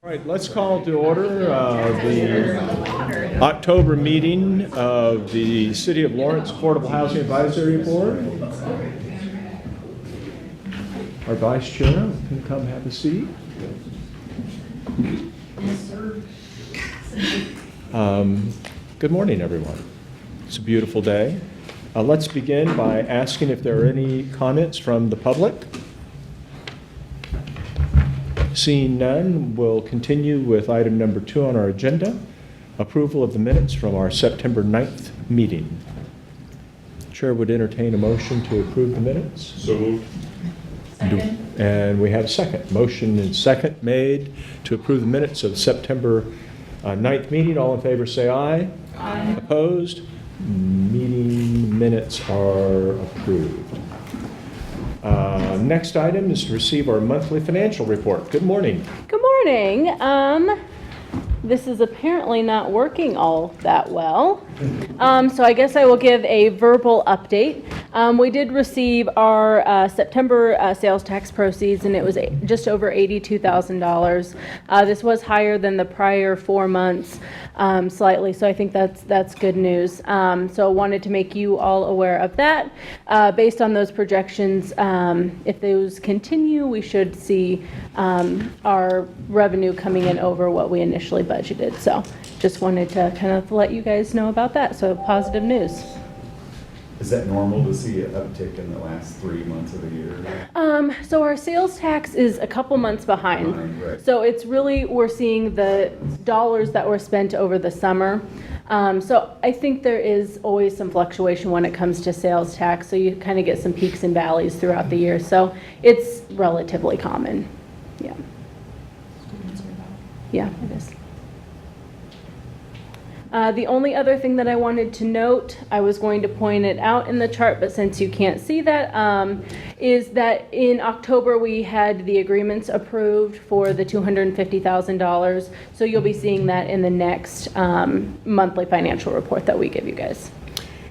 All right, let's call to order the October meeting of the City of Lawrence Affordable Housing Advisory Board. Our Vice Chair can come have a seat. Good morning, everyone. It's a beautiful day. Let's begin by asking if there are any comments from the public. Seeing none, we'll continue with item number 2 on our agenda, approval of the minutes from our September 9th meeting. Chair would entertain a motion to approve the minutes. So moved. Second. And we have a second. Motion and second made to approve the minutes of September 9th meeting. All in favor say aye. Aye. Opposed? Meeting minutes are approved. Next item is to receive our monthly financial report. Good morning. Good morning. This is apparently not working all that well. So I guess I will give a verbal update. We did receive our September sales tax proceeds, and it was just over $82,000. This was higher than the prior 4 months, slightly, so I think that's good news. So I wanted to make you all aware of that. Based on those projections, if those continue, we should see our revenue coming in over what we initially budgeted. So just wanted to kind of let you guys know about that. So positive news. Is that normal to see an uptick in the last 3 months of the year? So our sales tax is a couple months behind. Right. So it's really, we're seeing the dollars that were spent over the summer. So I think there is always some fluctuation when it comes to sales tax. So you kind of get some peaks and valleys throughout the year. So it's relatively common. Yeah. Yeah, it is. The only other thing that I wanted to note, I was going to point it out in the chart, but since you can't see that, is that in October we had the agreements approved for the $250,000. So you'll be seeing that in the next monthly financial report that we give you guys.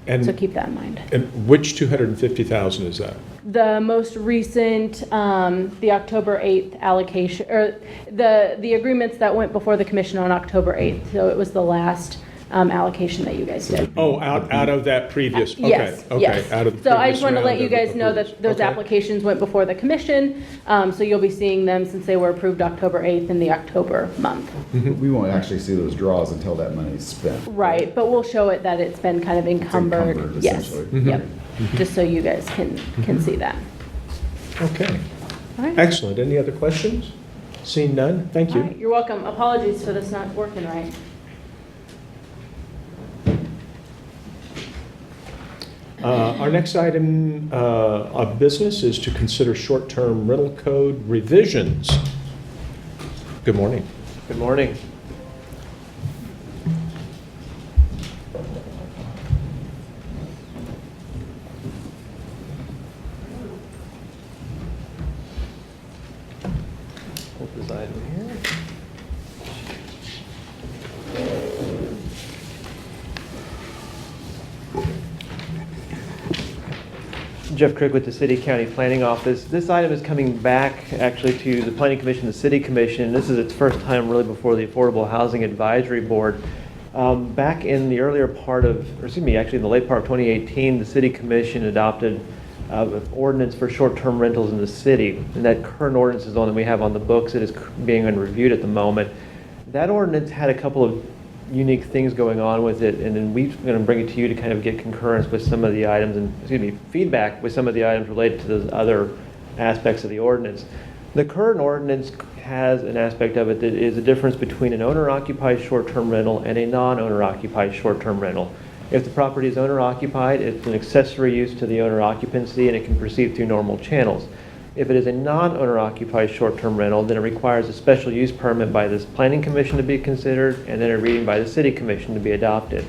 And, So keep that in mind. and which 250,000 is that? The most recent, the October 8th allocation, or the agreements that went before the commission on October 8th. So it was the last allocation that you guys did. Oh, out of that previous, okay, Yes, okay. yes. Out of the So I previous just want to let round you of guys know approvals. that those Okay. applications went before the commission. So you'll be seeing them since they were approved October 8th in the October month. We won't actually see those draws until that money's spent. Right, but we'll show it that it's been kind of encumbered. encumbered, Yes, essentially. yep. Just so you guys can see that. Okay, All right. excellent. Any other questions? Seeing none, thank All you. right, you're welcome. Apologies for this not working right. Our next item of business is to consider short-term rental code revisions. Good morning. Good morning. Hold this item here. Jeff Crick with the City County Planning Office. This item is coming back actually to the Planning Commission, the City Commission. This is its first time really before the Affordable Housing Advisory Board. Back in the earlier part of, or excuse me, actually in the late part of 2018, the City Commission adopted an ordinance for short-term rentals in the city. And that current ordinance is the one that we have on the books. It is being reviewed at the moment. That ordinance had a couple of unique things going on with it, and then we're going to bring it to you to kind of get concurrence with some of the items, and feedback with some of the items related to those other aspects of the ordinance. The current ordinance has an aspect of it that is a difference between an owner-occupied short-term rental and a non-owner-occupied short-term rental. If the property is owner-occupied, it's an accessory use to the owner occupancy, and it can proceed through normal channels. If it is a non-owner-occupied short-term rental, then it requires a special use permit by this Planning Commission to be considered, and then a reading by the City Commission to be adopted.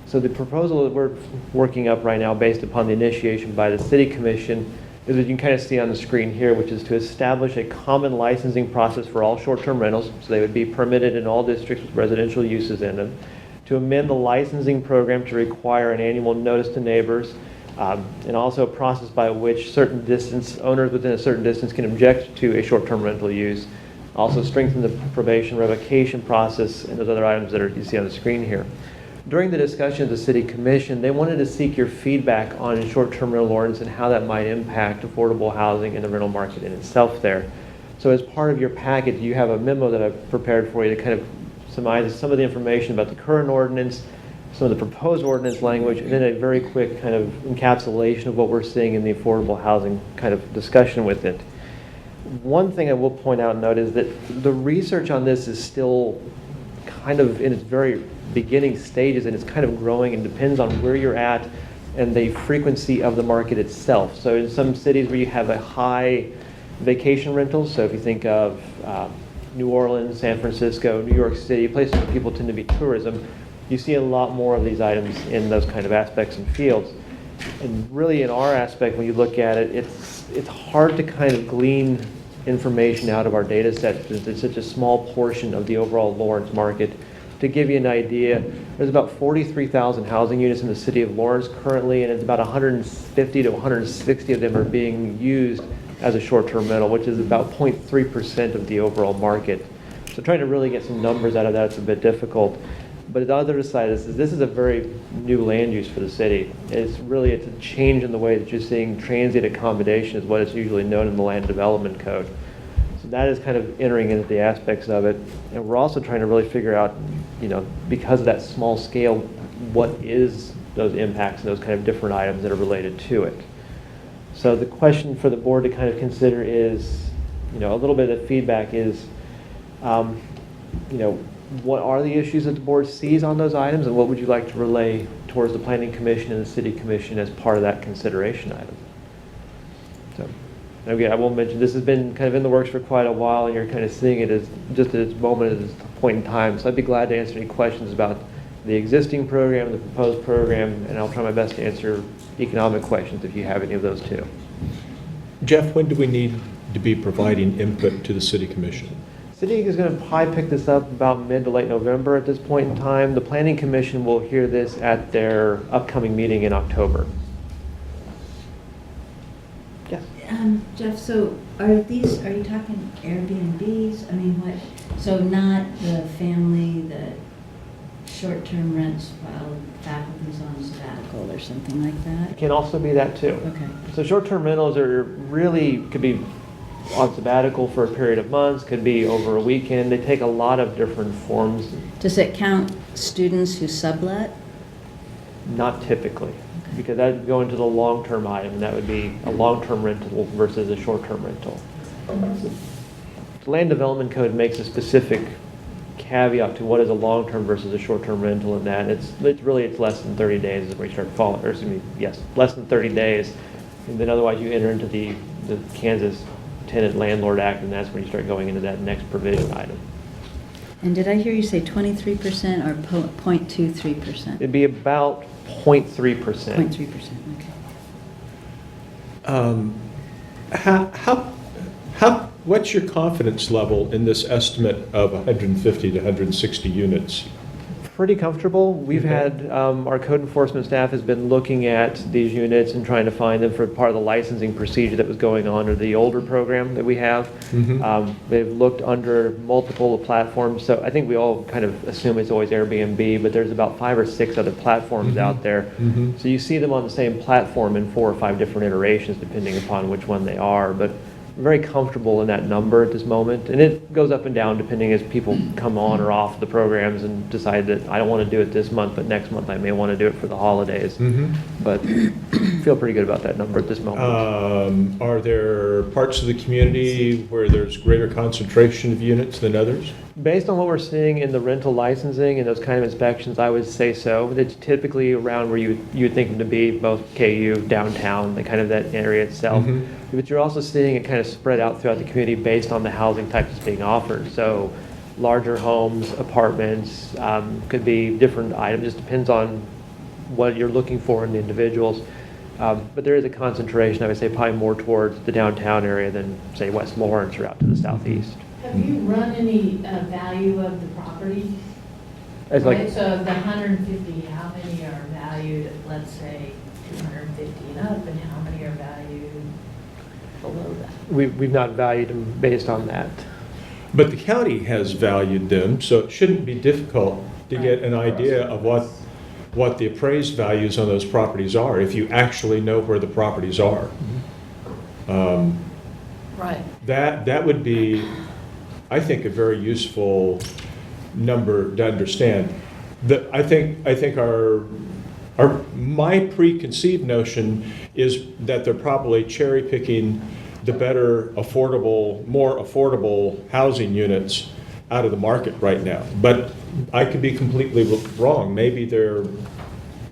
So the proposal that we're working up right now, based upon the initiation by the City Commission, is what you can kind of see on the screen here, which is to establish a common licensing process for all short-term rentals, so they would be permitted in all districts with residential uses in them, to amend the licensing program to require an annual notice to neighbors, and also a process by which certain distance owners within a certain distance can object to a short-term rental use, Also strengthen the probation revocation process and those other items that you see on the screen here. During the discussion of the City Commission, they wanted to seek your feedback on short-term rental ordinance and how that might impact affordable housing and the rental market in itself there. So as part of your package, you have a memo that I've prepared for you to kind of surmise some of the information about the current ordinance, some of the proposed ordinance language, and then a very quick kind of encapsulation of what we're seeing in the affordable housing kind of discussion with it. One thing I will point out and note is that the research on this is still kind of in its very beginning stages, and it's kind of growing and depends on where you're at and the frequency of the market itself. So in some cities where you have a high vacation rentals, so if you think of New Orleans, San Francisco, New York City, places where people tend to be tourism, you see a lot more of these items in those kind of aspects and fields. And really in our aspect, when you look at it, it's hard to kind of glean information out of our data set because it's such a small portion of the overall Lawrence market. To give you an idea, there's about 43,000 housing units in the city of Lawrence currently, and it's about 150 to 160 of them are being used as a short-term rental, which is about 0.3% of the overall market. So trying to really get some numbers out of that is a bit difficult. But the other side is this is a very new land use for the city. It's a change in the way that you're seeing transient accommodation is what is usually known in the land development code. So that is kind of entering into the aspects of it. And we're also trying to really figure out, because of that small scale, what is those impacts and those kind of different items that are related to it. So the question for the board to kind of consider is, a little bit of feedback is, what are the issues that the board sees on those items, and what would you like to relay towards the Planning Commission and the City Commission as part of that consideration item? So, again, I will mention this has been kind of in the works for quite a while, and you're kind of seeing it as just at its moment, at this point in time. So I'd be glad to answer any questions about the existing program, the proposed program, and I'll try my best to answer economic questions if you have any of those too. Jeff, when do we need to be providing input to the City Commission? City is going to probably pick this up about mid to late November at this point in time. The Planning Commission will hear this at their upcoming meeting in October. Yes. Jeff, so are you talking Airbnbs? I mean, what, so not the family that short-term rents while faculty's on sabbatical or something like It that? can also be that too. Okay. So short-term rentals could be on sabbatical for a period of months, could be over a weekend. They take a lot of different forms. Does it count students who sublet? Not typically, because that would go into the long-term item, and that would be a long-term rental versus a short-term rental. The Land Development Code makes a specific caveat to what is a long-term versus a short-term rental, in that it's less than 30 days is where you start falling, or excuse me, yes, less than 30 days, and then otherwise you enter into the Kansas Tenant Landlord Act, and that's when you start going into that next provision item. And did I hear you say 23% or 0.23%? It'd be about 0.3%. 0.3%, okay. What's your confidence level in this estimate of 150 to 160 units? Pretty comfortable. We've Okay. had, our code enforcement staff has been looking at these units and trying to find them for part of the licensing procedure that was going on under the older program that we have. They've looked under multiple platforms, so I think we all kind of assume it's always Airbnb, but there's about 5 or 6 other platforms out there. So you see them on the same platform in 4 or 5 different iterations depending upon which one they are, but very comfortable in that number at this moment, and it goes up and down depending as people come on or off the programs and decide that I don't want to do it this month, but next month I may want to do it for the holidays. But feel pretty good about that number at this moment. Are there parts of the community where there's greater concentration of units than others? Based on what we're seeing in the rental licensing and those kind of inspections, I would say so. It's typically around where you would think them to be, both KU, downtown, the kind of that area itself. But you're also seeing it kind of spread out throughout the community based on the housing type that's being offered. So larger homes, apartments, could be different items. Just depends on what you're looking for in the individuals. But there is a concentration, I would say, probably more towards the downtown area than, say, West Lawrence or out to the southeast. Have you run any value of the property? It's like, Right, so of the 150, how many are valued at, let's say, 250 and up, and how many are valued below that? we've not valued them based on that. But the county has valued them, so it shouldn't be difficult to get an idea of what the appraised values on those properties are, if you actually know where the properties are. Right. That would be, I think, a very useful number to understand. I think my preconceived notion is that they're probably cherry picking the better affordable, more affordable housing units out of the market right now. But I could be completely wrong. Maybe they're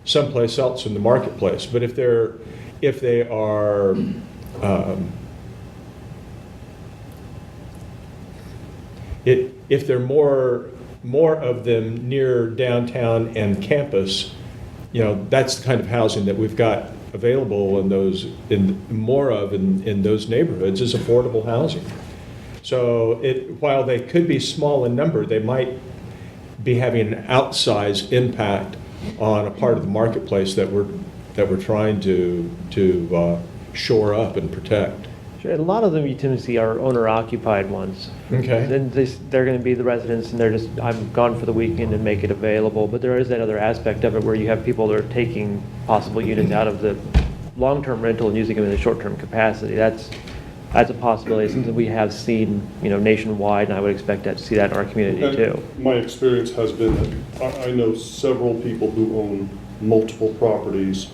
someplace else in the marketplace. But if they are if there are more of them near downtown and campus, that's the kind of housing that we've got available in those in those neighborhoods is affordable housing. So while they could be small in number, they might be having an outsized impact on a part of the marketplace that we're trying to shore up and protect. Sure, and a lot of them you tend to see are owner-occupied ones. Okay. Then they're going to be the residents, and I'm gone for the weekend and make it available. But there is that other aspect of it where you have people that are taking possible units out of the long-term rental and using them in the short-term capacity. That's a possibility, something we have seen, nationwide, and I would expect to see that in our community And too. my experience has been that I know several people who own multiple properties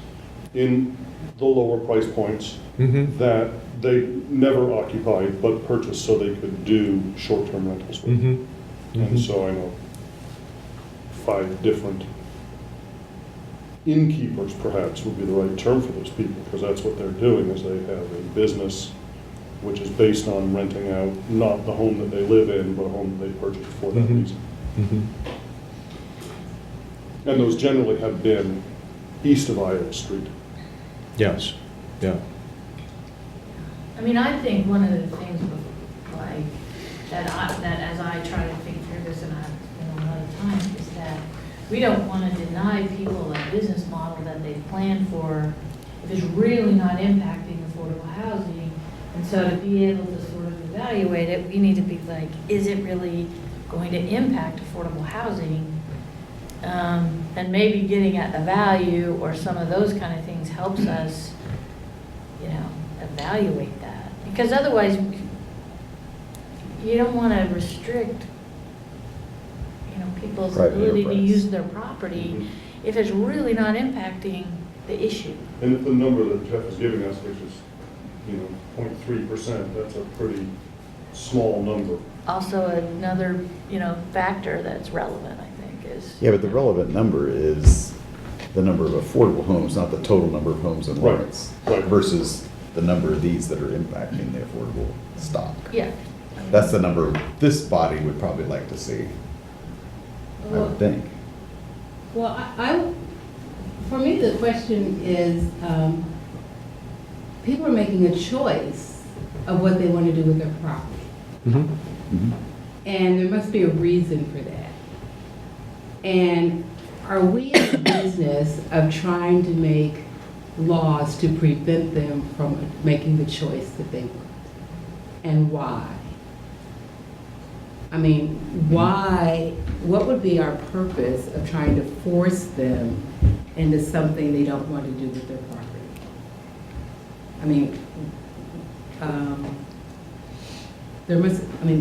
in the lower price points Mm-hmm. that they never occupied but purchased so they could do short-term rentals with. Mm-hmm. And so I know 5 different innkeepers, perhaps, would be the right term for those people, because that's what they're doing, is they have a business which is based on renting out not the home that they live in, but a home that they purchased for that Mhm. reason. Mm-hmm. And those generally have been east of Iowa Street. Yes. Yeah. I mean, I think one of the things like that as I try to think through this, and I've spent a lot of time, is that we don't want to deny people a business model that they plan for if it's really not impacting affordable housing. And so to be able to sort of evaluate it, we need to be like, is it really going to impact affordable housing? And maybe getting at the value or some of those kind of things helps us, evaluate that. Because otherwise, you don't want to restrict, people's Private ability to enterprise. use their property if it's really not impacting the issue. And if the number that Jeff is giving us, which is, 0.3%, that's a pretty small number. Also, another, factor that's relevant, I think, is. Yeah, but the relevant number is the number of affordable homes, not the total number of homes in Right, Lawrence. right. Versus the number of these that are impacting the affordable stock. Yeah. That's the number this body would probably like to see, I would think. Well, for me, the question is, people are making a choice of what they want to do with their property. Mm-hmm. Mhm. And there must be a reason for that. And are we in the business of trying to make laws to prevent them from making the choice that they want? And why? I mean, why, what would be our purpose of trying to force them into something they don't want to do with their property? I mean,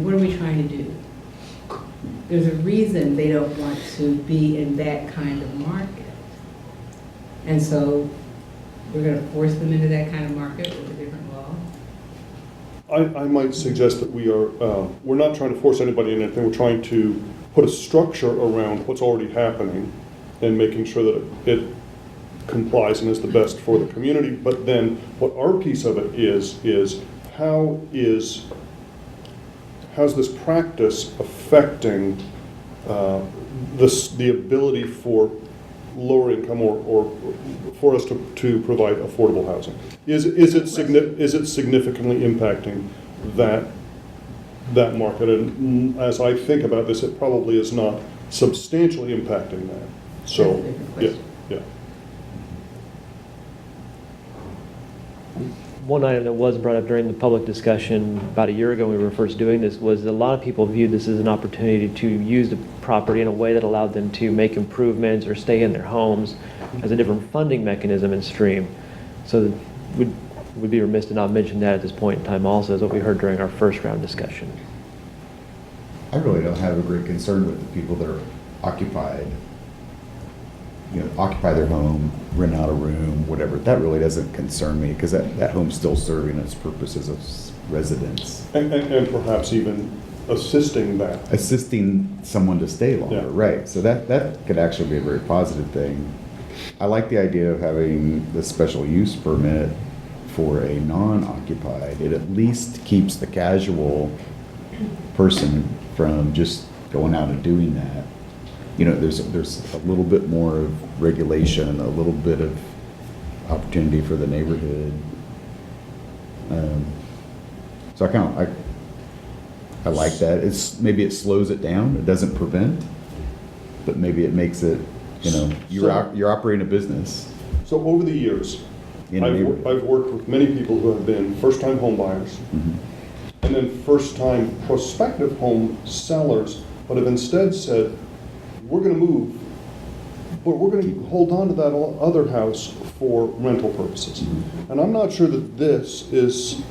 what are we trying to do? There's a reason they don't want to be in that kind of market. And so we're going to force them into that kind of market with a different law? I might suggest that we're not trying to force anybody in anything, we're trying to put a structure around what's already happening and making sure that it complies and is the best for the community. But then what our piece of it is how's this practice affecting the ability for lower income or for us to provide affordable housing? Is it significantly impacting that market? And as I think about this, it probably is not substantially impacting that. So, That's a different yeah, question. yeah. One item that was brought up during the public discussion about a year ago when we were first doing this was that a lot of people viewed this as an opportunity to use the property in a way that allowed them to make improvements or stay in their homes as a different funding mechanism and stream. So we'd be remiss to not mention that at this point in time also, as what we heard during our first round discussion. I really don't have a great concern with the people that are occupied, occupy their home, rent out a room, whatever. That really doesn't concern me, because that home's still serving its purposes of residence. And perhaps even assisting that. Assisting someone to stay longer, Yeah. right? So that could actually be a very positive thing. I like the idea of having the special use permit for a non-occupied. It at least keeps the casual person from just going out and doing that. There's a little bit more of regulation, a little bit of opportunity for the neighborhood. So I like that. Maybe it slows it down. It doesn't prevent, but maybe it makes it, you're operating a business So over the years, in a neighborhood. I've worked with many people who have been first-time home buyers Mhm. and then first-time prospective home sellers, but have instead said, we're going to move, but we're going to hold on to that other house for rental purposes. And I'm not sure that this is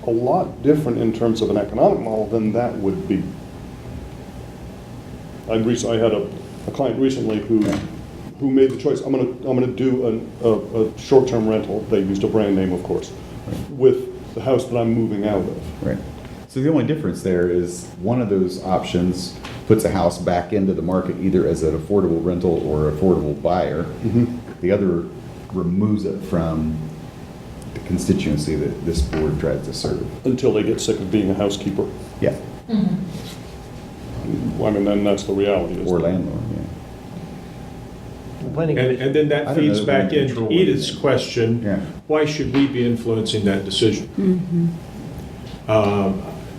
a lot different in terms of an economic model than that would be. I had a client recently who made the choice, I'm gonna do a short-term rental, they used a brand name, of course, with the house that I'm moving out of. Right. So the only difference there is one of those options puts a house back into the market either as an affordable rental or affordable buyer. The other removes it from the constituency that this board tries to serve. Until they get sick of being a housekeeper. Yeah, I mean, then that's the reality. or landlord, yeah. The Planning Commission, And then that I don't feeds know back if we into control Edith's it. question, Yeah. why should we be influencing that decision?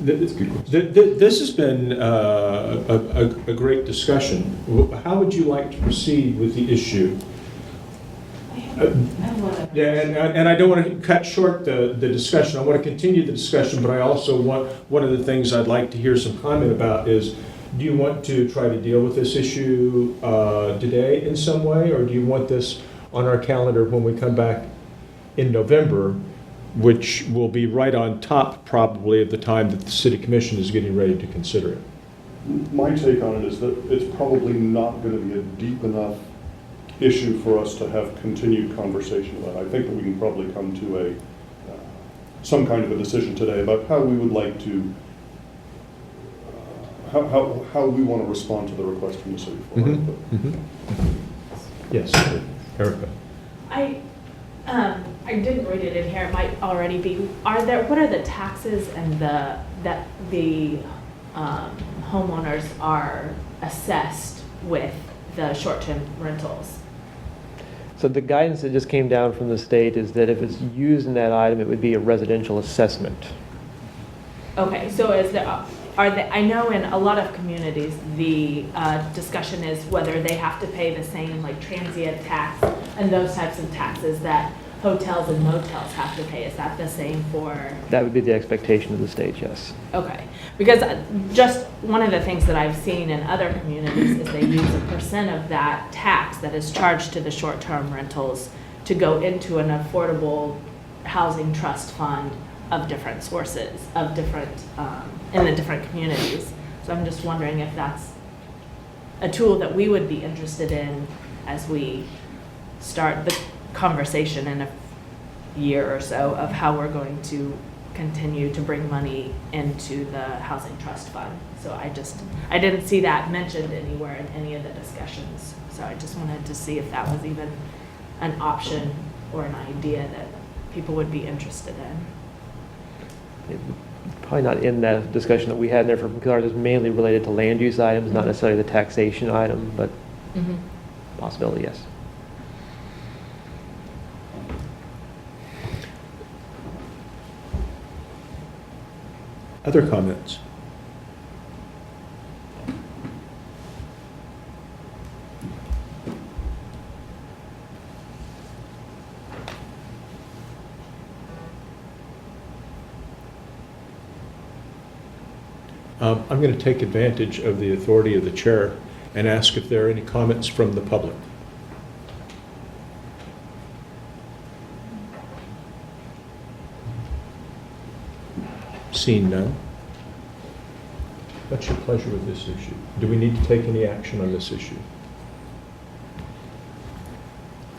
This has been a great discussion. How would you like to proceed with the issue? Yeah, and I don't want to cut short the discussion. I want to continue the discussion, but I also want, one of the things I'd like to hear some comment about is, do you want to try to deal with this issue today in some way, or do you want this on our calendar when we come back in November, which will be right on top probably of the time that the City Commission is getting ready to consider it? My take on it is that it's probably not going to be a deep enough issue for us to have continued conversation about. I think that we can probably come to some kind of a decision today about how we would like to, how we want to respond to the request from the city for it. But Yes, Erica. I didn't read it in here, it might already be, what are the taxes and that the homeowners are assessed with the short-term rentals? so the guidance that just came down from the state is that if it's used in that item, it would be a residential assessment. Okay, so I know in a lot of communities, the discussion is whether they have to pay the same like transient tax and those types of taxes that hotels and motels have to pay. Is that the same for? That would be the expectation of the state, yes. Okay, because just one of the things that I've seen in other communities is they use a percent of that tax that is charged to the short-term rentals to go into an affordable housing trust fund of different sources, of different, in the different communities. So I'm just wondering if that's a tool that we would be interested in as we start the conversation in a year or so of how we're going to continue to bring money into the housing trust fund. So I didn't see that mentioned anywhere in any of the discussions. So I just wanted to see if that was even an option or an idea that people would be interested in. Probably not in that discussion that we had there, because ours is mainly related to land use items, not necessarily the taxation item, but possibility, yes. Other comments? I'm going to take advantage of the authority of the chair and ask if there are any comments from the public. Seeing none. What's your pleasure with this issue? Do we need to take any action on this issue?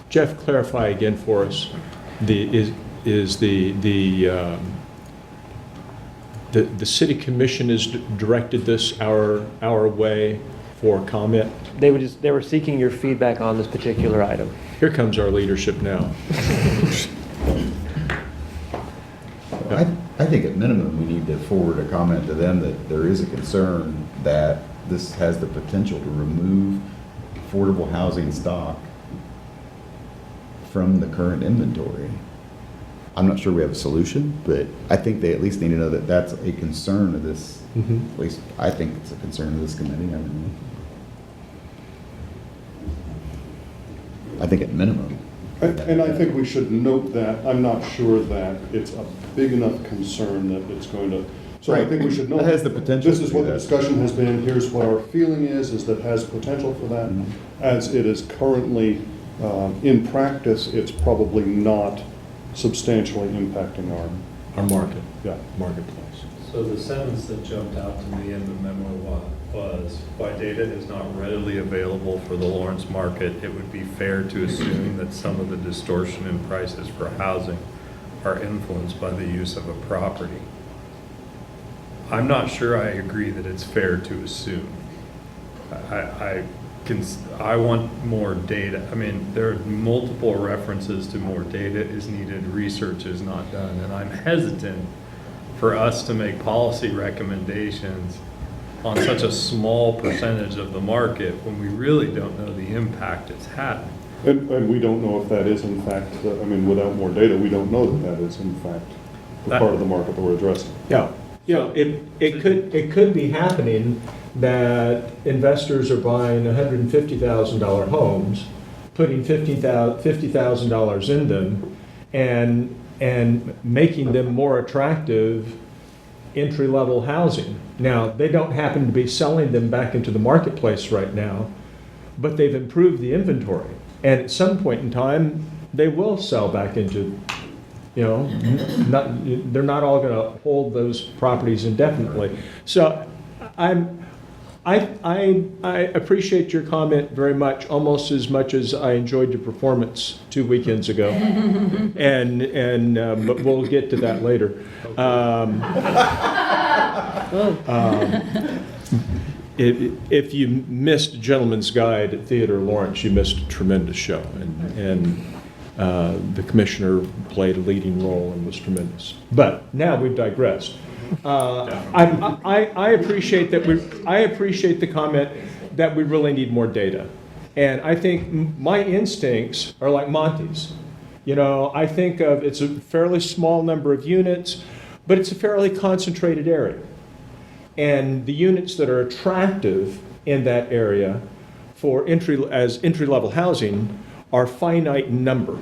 Jeff, clarify again for us. The city commission has directed this our way for comment. They were seeking your feedback on this particular item. Here comes our leadership now. I think at minimum, we need to forward a comment to them that there is a concern that this has the potential to remove affordable housing stock from the current inventory. I'm not sure we have a solution, but I think they at least need to know that that's a concern of this, at least I think it's a concern of this committee. I don't know. I think at minimum. And I think we should note that, I'm not sure that it's a big enough concern that it's going to, so I think we should note. It has the potential This is to what do the that. discussion has been, here's what our feeling is that has potential for that. Mhm. As it is currently, in practice, it's probably not substantially impacting Our market, yeah. marketplace. So the sentence that jumped out to me in the memo was, why data is not readily available for the Lawrence market, it would be fair to assume that some of the distortion in prices for housing are influenced by the use of a property. I'm not sure I agree that it's fair to assume. I want more data. I mean, there are multiple references to more data is needed, research is not done, and I'm hesitant for us to make policy recommendations on such a small percentage of the market when we really don't know the impact it's had. And we don't know if that is in fact, I mean, without more data, we don't know that that is in fact the That- part of the market that we're addressing. Yeah, it could be happening that investors are buying $150,000 homes, putting $50,000 in them, and making them more attractive entry-level housing. Now, they don't happen to be selling them back into the marketplace right now, but they've improved the inventory. And at some point in time, they will sell back into, you know, they're not all going to hold those properties indefinitely. So I appreciate your comment very much, almost as much as I enjoyed your performance 2 weekends ago. But we'll get to that later. If you missed Gentleman's Guide at Theodore Lawrence, you missed a tremendous show. And the commissioner played a leading role and was tremendous. But now we've digressed. I appreciate that I appreciate the comment that we really need more data. And I think my instincts are like Monty's. You know, I think of it's a fairly small number of units, but it's a fairly concentrated area. And the units that are attractive in that area for entry-level housing are finite in number.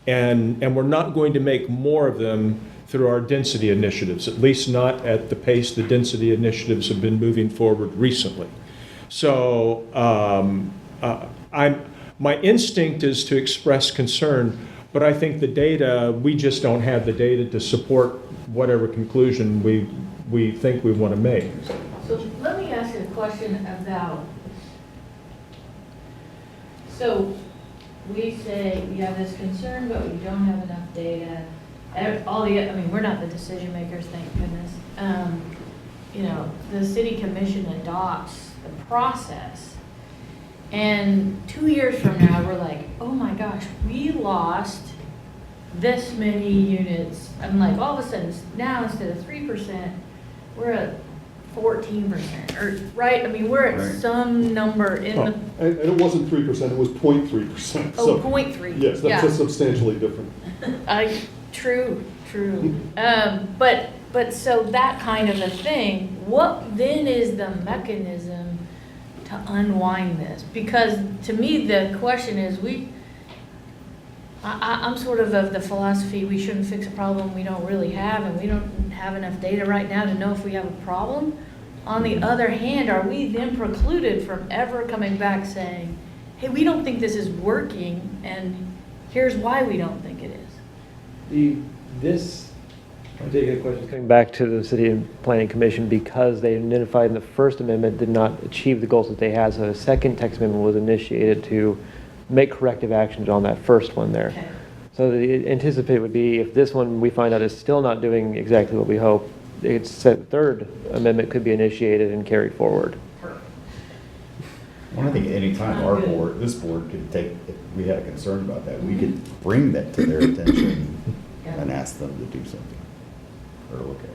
And we're not going to make more of them through our density initiatives, at least not at the pace the density initiatives have been moving forward recently. So my instinct is to express concern, but I think the data, we just don't have the data to support whatever conclusion we think we want to make. So let me ask you a question about, so we say we have this concern, but we don't have enough data. I mean, we're not the decision makers, thank goodness. You know, the city commission adopts the process. And 2 years from now, we're like, oh my gosh, we lost this many units. I'm like, all of a sudden, now instead of 3%, we're at 14%, or, right? I mean, we're at Right. some number in the, And it wasn't 3%, it was 0.3%. oh, So, 0.3. yes, that's Yeah. substantially different. True. But so that kind of a thing, what then is the mechanism to unwind this? Because to me, the question is, I'm sort of the philosophy, we shouldn't fix a problem we don't really have, and we don't have enough data right now to know if we have a problem. On the other hand, are we then precluded from ever coming back saying, hey, we don't think this is working, and here's why we don't think it is? I take a question coming back to the City and Planning Commission, because they identified in the First Amendment did not achieve the goals that they had, so a second text amendment was initiated to make corrective actions on that first one there. Okay. So the anticipate would be, if this one we find out is still not doing exactly what we hope, it's that third amendment could be initiated and carried forward. Well, I think anytime our board, this board could take, if we had a concern about that, we could bring that to their attention and ask them to do something, or look at it.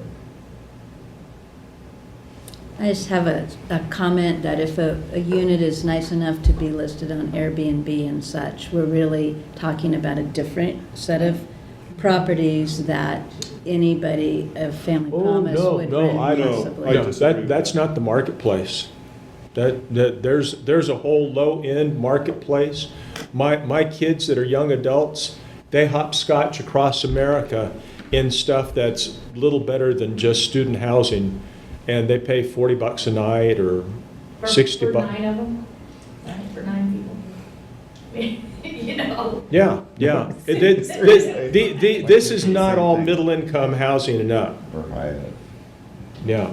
I just have a comment that if a unit is nice enough to be listed on Airbnb and such, we're really talking about a different set of properties that anybody, a family promise would rent I know. possibly. I No, disagree. that's not the marketplace. There's a whole low-end marketplace. My kids that are young adults, they hopscotch across America in stuff that's little better than just student housing, and they pay $40 a night or For- 60 For bucks. 9 of them, right, for 9 people. You know, Yeah. This is not all middle-income housing and up. Or Hyatt. Yeah.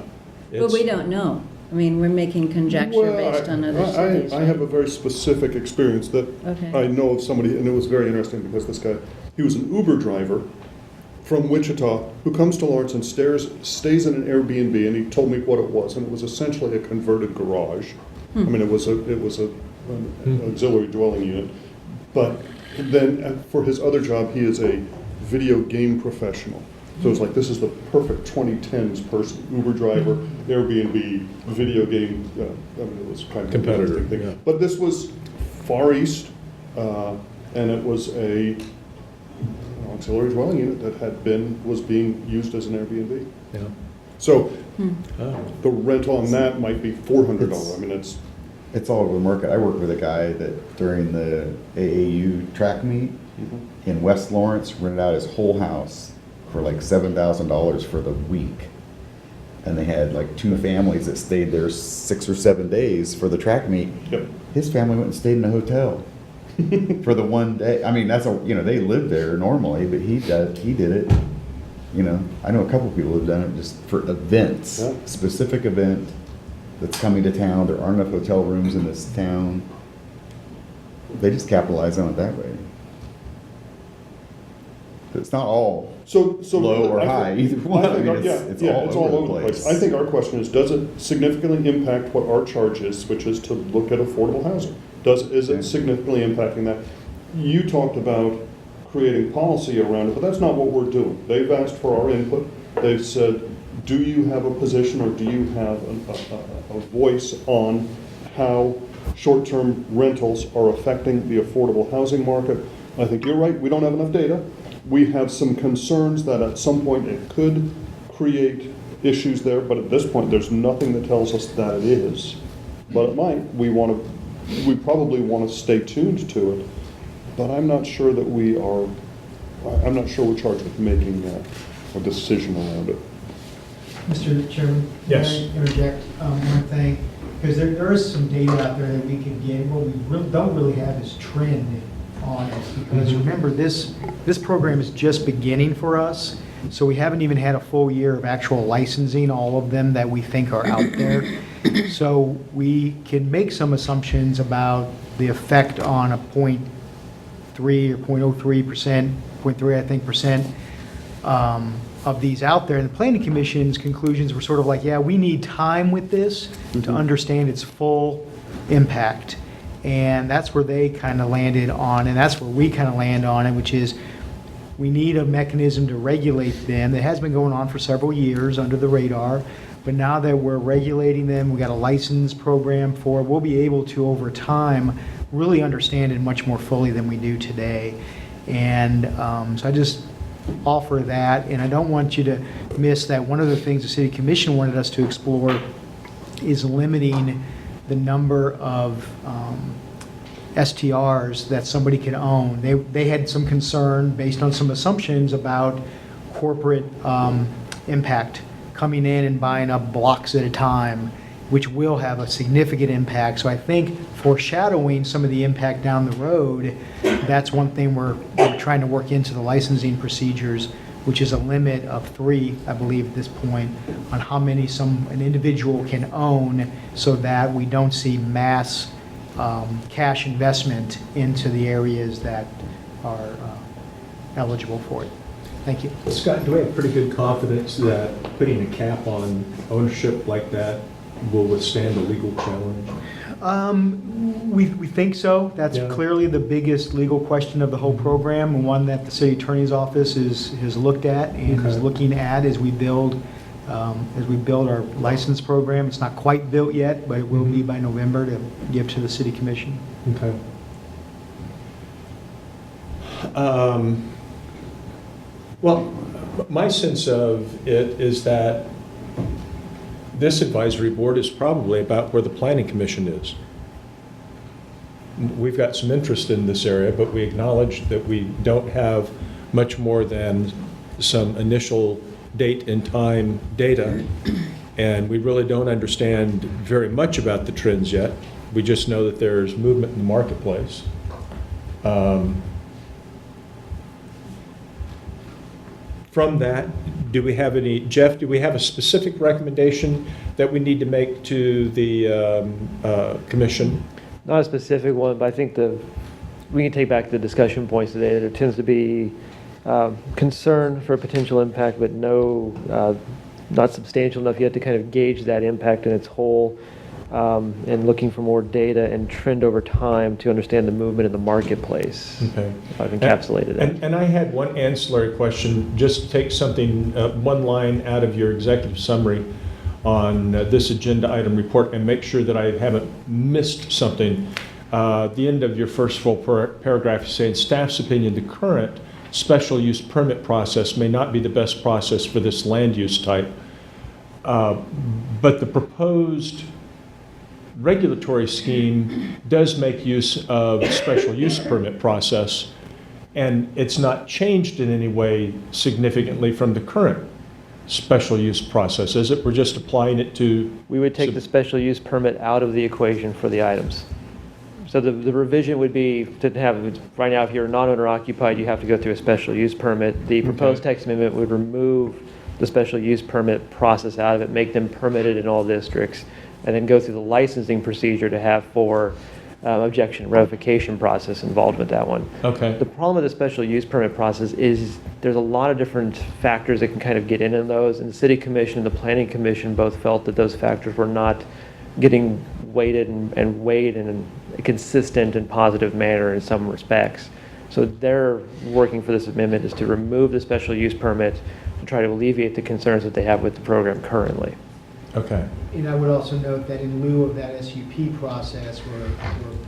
But It's- we don't know. I mean, we're making conjecture Well, based on other cities. I have a very specific experience that Okay. I know of somebody, and it was very interesting because this guy, he was an Uber driver from Wichita who comes to Lawrence and stays in an Airbnb, and he told me what it was, and it was essentially a converted garage. I mean, it was an auxiliary dwelling unit, but then for his other job, he is a video game professional. So it's like, this is the perfect 2010s person, Uber driver, Airbnb, video game, I mean, it was kind of an Competitor, interesting thing. yeah. But this was Far East, and it was an auxiliary dwelling unit that was being used as an Airbnb. Yeah. So Oh. the rent on that might be $400. I mean, It's all over the market. I worked with a guy that during the AAU track meet in West Lawrence, rented out his whole house for like $7,000 for the week. And they had like 2 families that stayed there 6 or 7 days for the track meet. Yep. His family went and stayed in a hotel for the one day. I mean, they live there normally, but he did it. I know a couple people who've done it just for events, Yeah. specific event that's coming to town. There aren't enough hotel rooms in this town. They just capitalize on it that way. It's not all so low or I high, think- either one. I mean, yeah, it's yeah, all over the place. I think our question is, does it significantly impact what our charge is, which is to look at affordable housing? Is Yeah. it significantly impacting that? You talked about creating policy around it, but that's not what we're doing. They've asked for our input. They've said, do you have a position or do you have a voice on how short-term rentals are affecting the affordable housing market? I think you're right, we don't have enough data. We have some concerns that at some point it could create issues there, but at this point, there's nothing that tells us that it is. But it might. We probably want to stay tuned to it, but I'm not sure that I'm not sure we're charged with making a decision around it. Mr. Chairman? Yes. Can I interject one thing? Because there is some data out there that we could get. What we don't really have is trend on it. Because remember, this program is just beginning for us, so we haven't even had a full year of actual licensing all of them that we think are out there. So we can make some assumptions about the effect on a 0.3 or 0.03%, 0.3 I think percent of these out there. And the Planning Commission's conclusions were sort of like, yeah, we need time with this to understand its full impact. And that's where they kind of landed on, and that's where we kind of land on it, which is we need a mechanism to regulate them. That has been going on for several years under the radar, but now that we're regulating them, we got a license program for it, we'll be able to, over time, really understand it much more fully than we do today. And so I just offer that, and I don't want you to miss that one of the things the City Commission wanted us to explore is limiting the number of STRs that somebody can own. They had some concern based on some assumptions about corporate impact coming in and buying up blocks at a time, which will have a significant impact. So I think foreshadowing some of the impact down the road, that's one thing we're trying to work into the licensing procedures, which is a limit of 3, I believe, at this point, on how many an individual can own, so that we don't see mass cash investment into the areas that are eligible for it. Thank you. Scott, do we have pretty good confidence that putting a cap on ownership like that will withstand a legal challenge? We think so. That's Yeah. clearly the biggest legal question of the whole program, and one that the city attorney's office has looked at and is Okay. looking at as we build our license program. It's not quite built yet, but it will be by November to give to the city commission. Okay. Well, my sense of it is that this advisory board is probably about where the planning commission is. We've got some interest in this area, but we acknowledge that we don't have much more than some initial date and time data, and we really don't understand very much about the trends yet. We just know that there's movement in the marketplace. From that, Jeff, do we have a specific recommendation that we need to make to the commission? Not a specific one, but I think we can take back the discussion points today. There tends to be concern for potential impact, but not substantial enough yet to kind of gauge that impact in its whole, and looking for more data and trend over time to understand the movement in the marketplace. Okay. If I've encapsulated that. And I had one ancillary question, just to take something, one line out of your executive summary on this agenda item report and make sure that I haven't missed something. The end of your first full paragraph, you say, in staff's opinion, the current special use permit process may not be the best process for this land use type. But the proposed regulatory scheme does make use of a special use permit process, and it's not changed in any way significantly from the current special use process, is it? We're just applying it to... We would take the special use permit out of the equation for the items. So the revision would be to have, right now, if you're non-owner occupied, you have to go through a special use permit. The proposed text amendment would remove the special use permit process out of it, make them permitted in all districts, and then go through the licensing procedure to have for objection revocation process involved with that one. Okay. The problem with the special use permit process is there's a lot of different factors that can kind of get in those, and the city commission and the planning commission both felt that those factors were not getting weighted and weighed in a consistent and positive manner in some respects. So their working for this amendment is to remove the special use permit to try to alleviate the concerns that they have with the program currently. Okay. And I would also note that in lieu of that SUP process, we're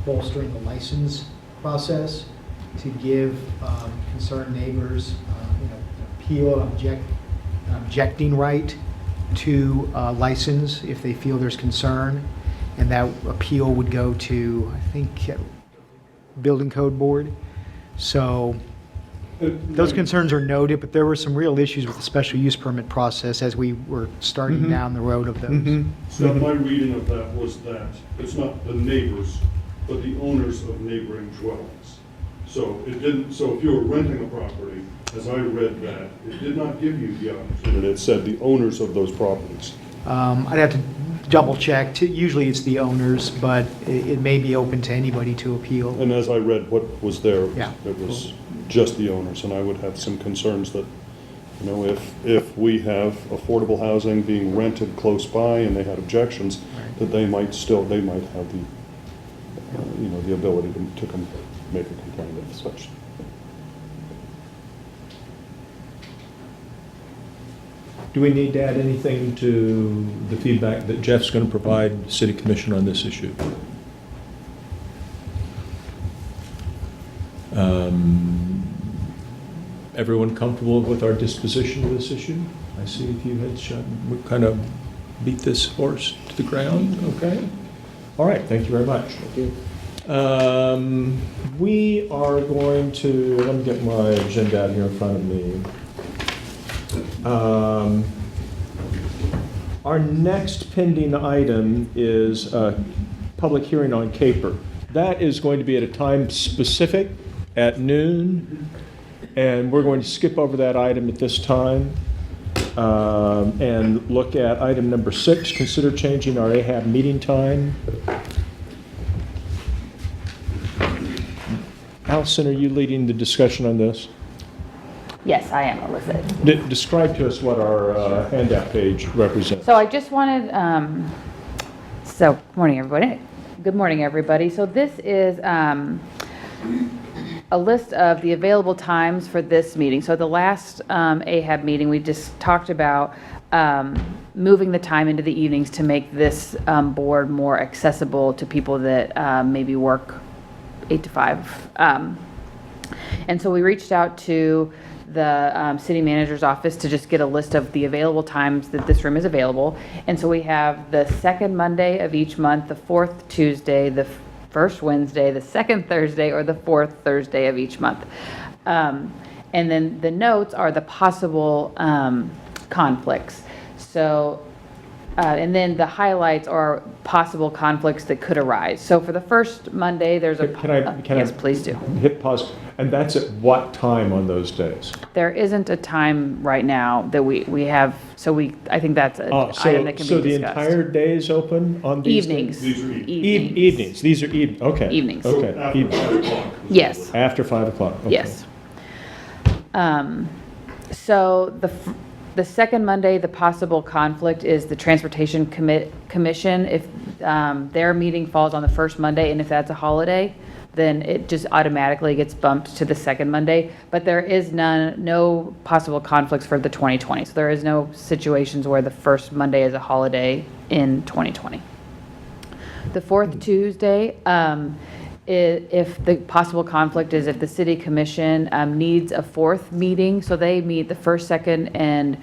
bolstering the license process to give concerned neighbors appeal objecting right to license if they feel there's concern. And that appeal would go to, I think, Building Code Board. So those concerns are noted, but there were some real issues with the special use permit process as we were starting down the road of those. So my reading of that was that it's not the neighbors, but the owners of neighboring dwellings. So it didn't, so if you were renting a property, as I read that, it did not give you the opportunity. It said the owners of those properties. I'd have to double check. Usually it's the owners, but it may be open to anybody to appeal. And as I read what was there, Yeah. it was just the owners, and I would have some concerns that, if we have affordable housing being rented close by and they had objections, Right. that they might have the, the ability to make a complaint of such. Do we need to add anything to the feedback that Jeff's going to provide City Commission on this issue? Everyone comfortable with our disposition of this issue? I see a few heads shut. We kind of beat this horse to the ground, okay? All right, thank you very much. Thank you. We are going to, let me get my agenda out here in front of me. Our next pending item is a public hearing on Caper. That is going to be at a time specific at noon, and we're going to skip over that item at this time and look at item number 6, consider changing our AHAB meeting time. Allison, are you leading the discussion on this? Yes, I am, Elizabeth. Describe to us what our handout page represents. So I just wanted, good morning, everybody. Good morning, everybody. So this is a list of the available times for this meeting. So the last AHAB meeting, we just talked about moving the time into the evenings to make this board more accessible to people that maybe work 8 to 5. And so we reached out to the city manager's office to just get a list of the available times that this room is available. And so we have the second Monday of each month, the fourth Tuesday, the first Wednesday, the second Thursday, or the fourth Thursday of each month. And then the notes are the possible conflicts. So, and then the highlights are possible conflicts that could arise. So for the first Monday, there's a... Can I yes, please do. Hit pause. And that's at what time on those days? There isn't a time right now that we have, so I think that's an item that can be discussed. So the entire day is open on these Evenings. days? These are Evenings. Evenings. These are okay. Evenings. Okay. After 5 o'clock. Yes. After 5 o'clock. Okay. Yes. So the second Monday, the possible conflict is the Transportation Commission. If their meeting falls on the first Monday, and if that's a holiday, then it just automatically gets bumped to the second Monday. But there is no possible conflicts for the 2020. So there is no situations where the first Monday is a holiday in 2020. The fourth Tuesday, if the possible conflict is if the city commission needs a fourth meeting, so they meet the first, second, and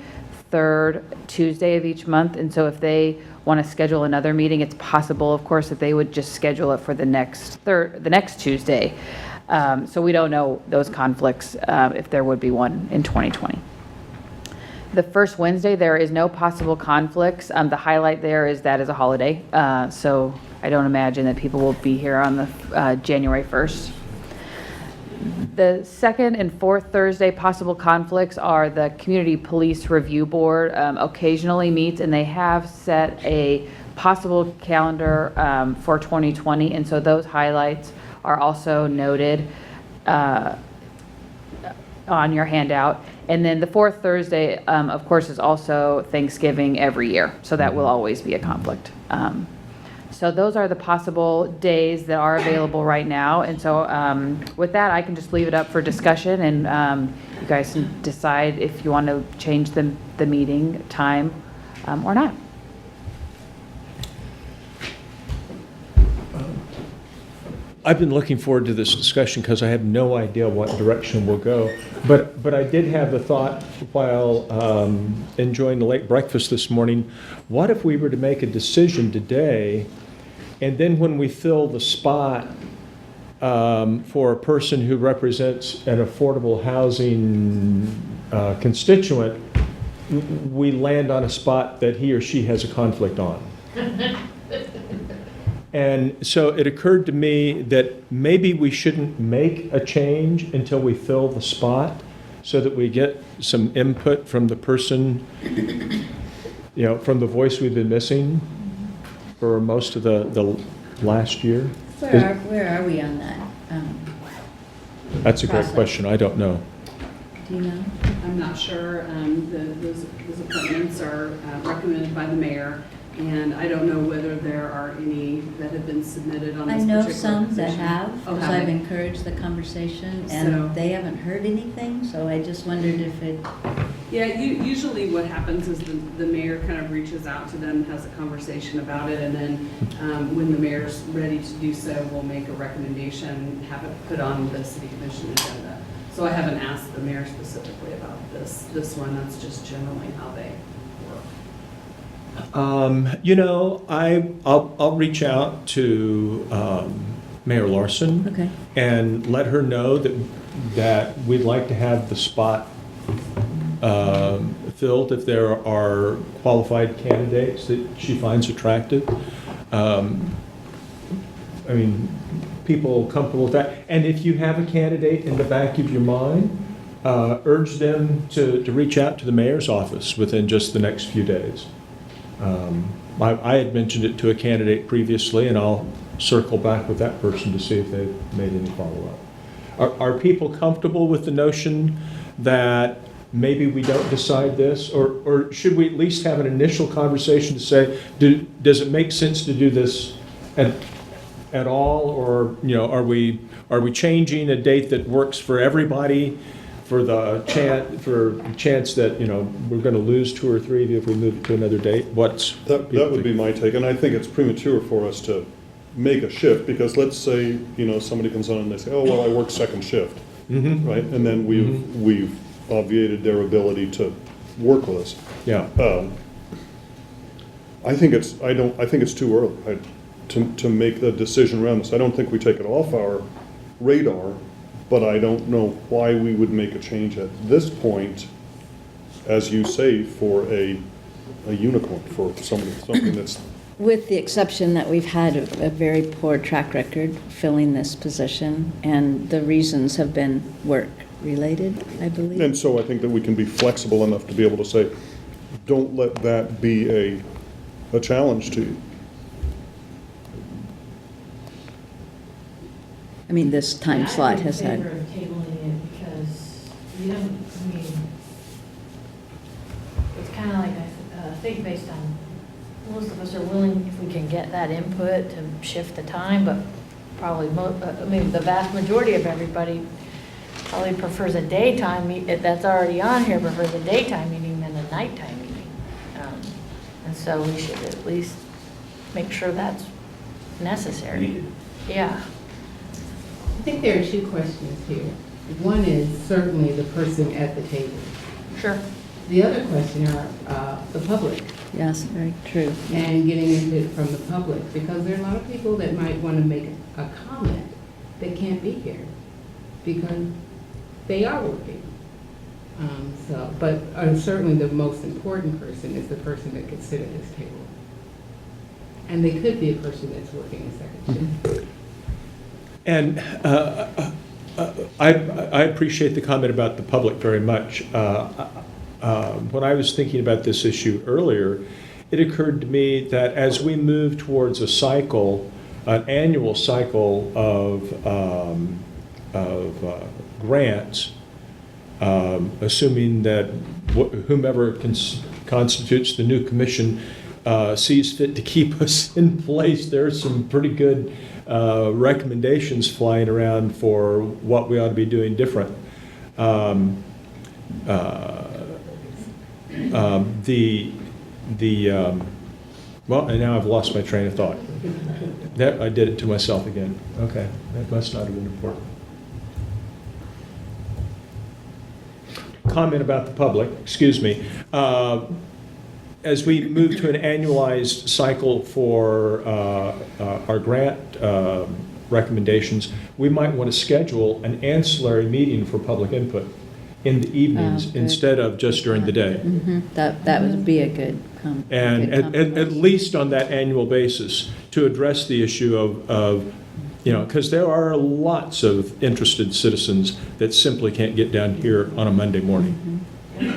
third Tuesday of each month, and so if they want to schedule another meeting, it's possible, of course, that they would just schedule it for the next Tuesday. So we don't know those conflicts if there would be one in 2020. The first Wednesday, there is no possible conflicts. The highlight there is that is a holiday, so I don't imagine that people will be here on the January 1st. The second and fourth Thursday possible conflicts are the Community Police Review Board occasionally meets, and they have set a possible calendar for 2020, and so those highlights are also noted on your handout. And then the fourth Thursday, of course, is also Thanksgiving every year, so that will always be a conflict. So those are the possible days that are available right now. And so with that, I can just leave it up for discussion, and you guys can decide if you want to change the meeting time or not. I've been looking forward to this discussion because I have no idea what direction we'll go. But I did have the thought while enjoying the late breakfast this morning, what if we were to make a decision today, and then when we fill the spot for a person who represents an affordable housing constituent, we land on a spot that he or she has a conflict on. And so it occurred to me that maybe we shouldn't make a change until we fill the spot so that we get some input from the person, from the voice we've been missing for most of the last year. Where are we on that? That's a great process? question. I don't know. Do you know? I'm not sure. Those appointments are recommended by the mayor, and I don't know whether there are any that have been submitted on I this know particular some that position. have, Oh, because have I've they? encouraged the conversation, So- and they haven't heard anything, so I just wondered if it, Yeah, usually what happens is the mayor kind of reaches out to them, has a conversation about it, and then when the mayor's ready to do so, we'll make a recommendation, have it put on the city commission agenda. So I haven't asked the mayor specifically about this one, that's just generally how they work. I'll reach out to Mayor Larson. okay. And let her know that we'd like to have the spot filled if there are qualified candidates that she finds attractive. I mean, people comfortable with that. And if you have a candidate in the back of your mind, urge them to reach out to the mayor's office within just the next few days. I had mentioned it to a candidate previously, and I'll circle back with that person to see if they've made any follow-up. Are people comfortable with the notion that maybe we don't decide this? Or should we at least have an initial conversation to say, does it make sense to do this at all? Or, you know, are we changing a date that works for everybody for the chance that, you know, we're going to lose 2 or 3 of you if we move it to another date? That would be my take, and I think it's premature for us to make a shift, because let's say, you know, somebody comes on and they say, oh, well, I work second shift, right? And then we've obviated their ability to work with us. Yeah. I think it's too early to make the decision around this. I don't think we take it off our radar, but I don't know why we would make a change at this point, as you say, for a unicorn, for something that's. With the exception that we've had a very poor track record filling this position, and the reasons have been work-related, I believe. And so I think that we can be flexible enough to be able to say, don't let that be a challenge to you. I mean, this time slot has I'm in had. favor of tabling it because you don't, I mean, it's kind of like, I think based on, most of us are willing, if we can get that input, to shift the time, but probably, I mean, the vast majority of everybody probably prefers a daytime, that's already on here, prefers a daytime meeting than a nighttime meeting. And so we should at least make sure that's necessary. Yeah. I think there are 2 questions here. One is certainly the person at the table. Sure. The other question are the public, Yes, very true. and getting input from the public, because there are a lot of people that might want to make a comment that can't be here because they are working. But certainly the most important person is the person that could sit at this table. And they could be a person that's working a second shift. And I appreciate the comment about the public very much. When I was thinking about this issue earlier, it occurred to me that as we move towards a cycle, an annual cycle of grants, assuming that whomever constitutes the new commission sees fit to keep us in place, there's some pretty good recommendations flying around for what we ought to be doing different. Well, and now I've lost my train of thought. I did it to myself again. Okay, that must not have been important. Comment about the public, excuse me. As we move to an annualized cycle for our grant recommendations, we might want to schedule an ancillary meeting for public input in the evenings Good. instead of just during the day. That would be a good And at least on that annual basis, to address the issue of you know, because there are lots of interested citizens that simply can't get down here on a Monday morning. You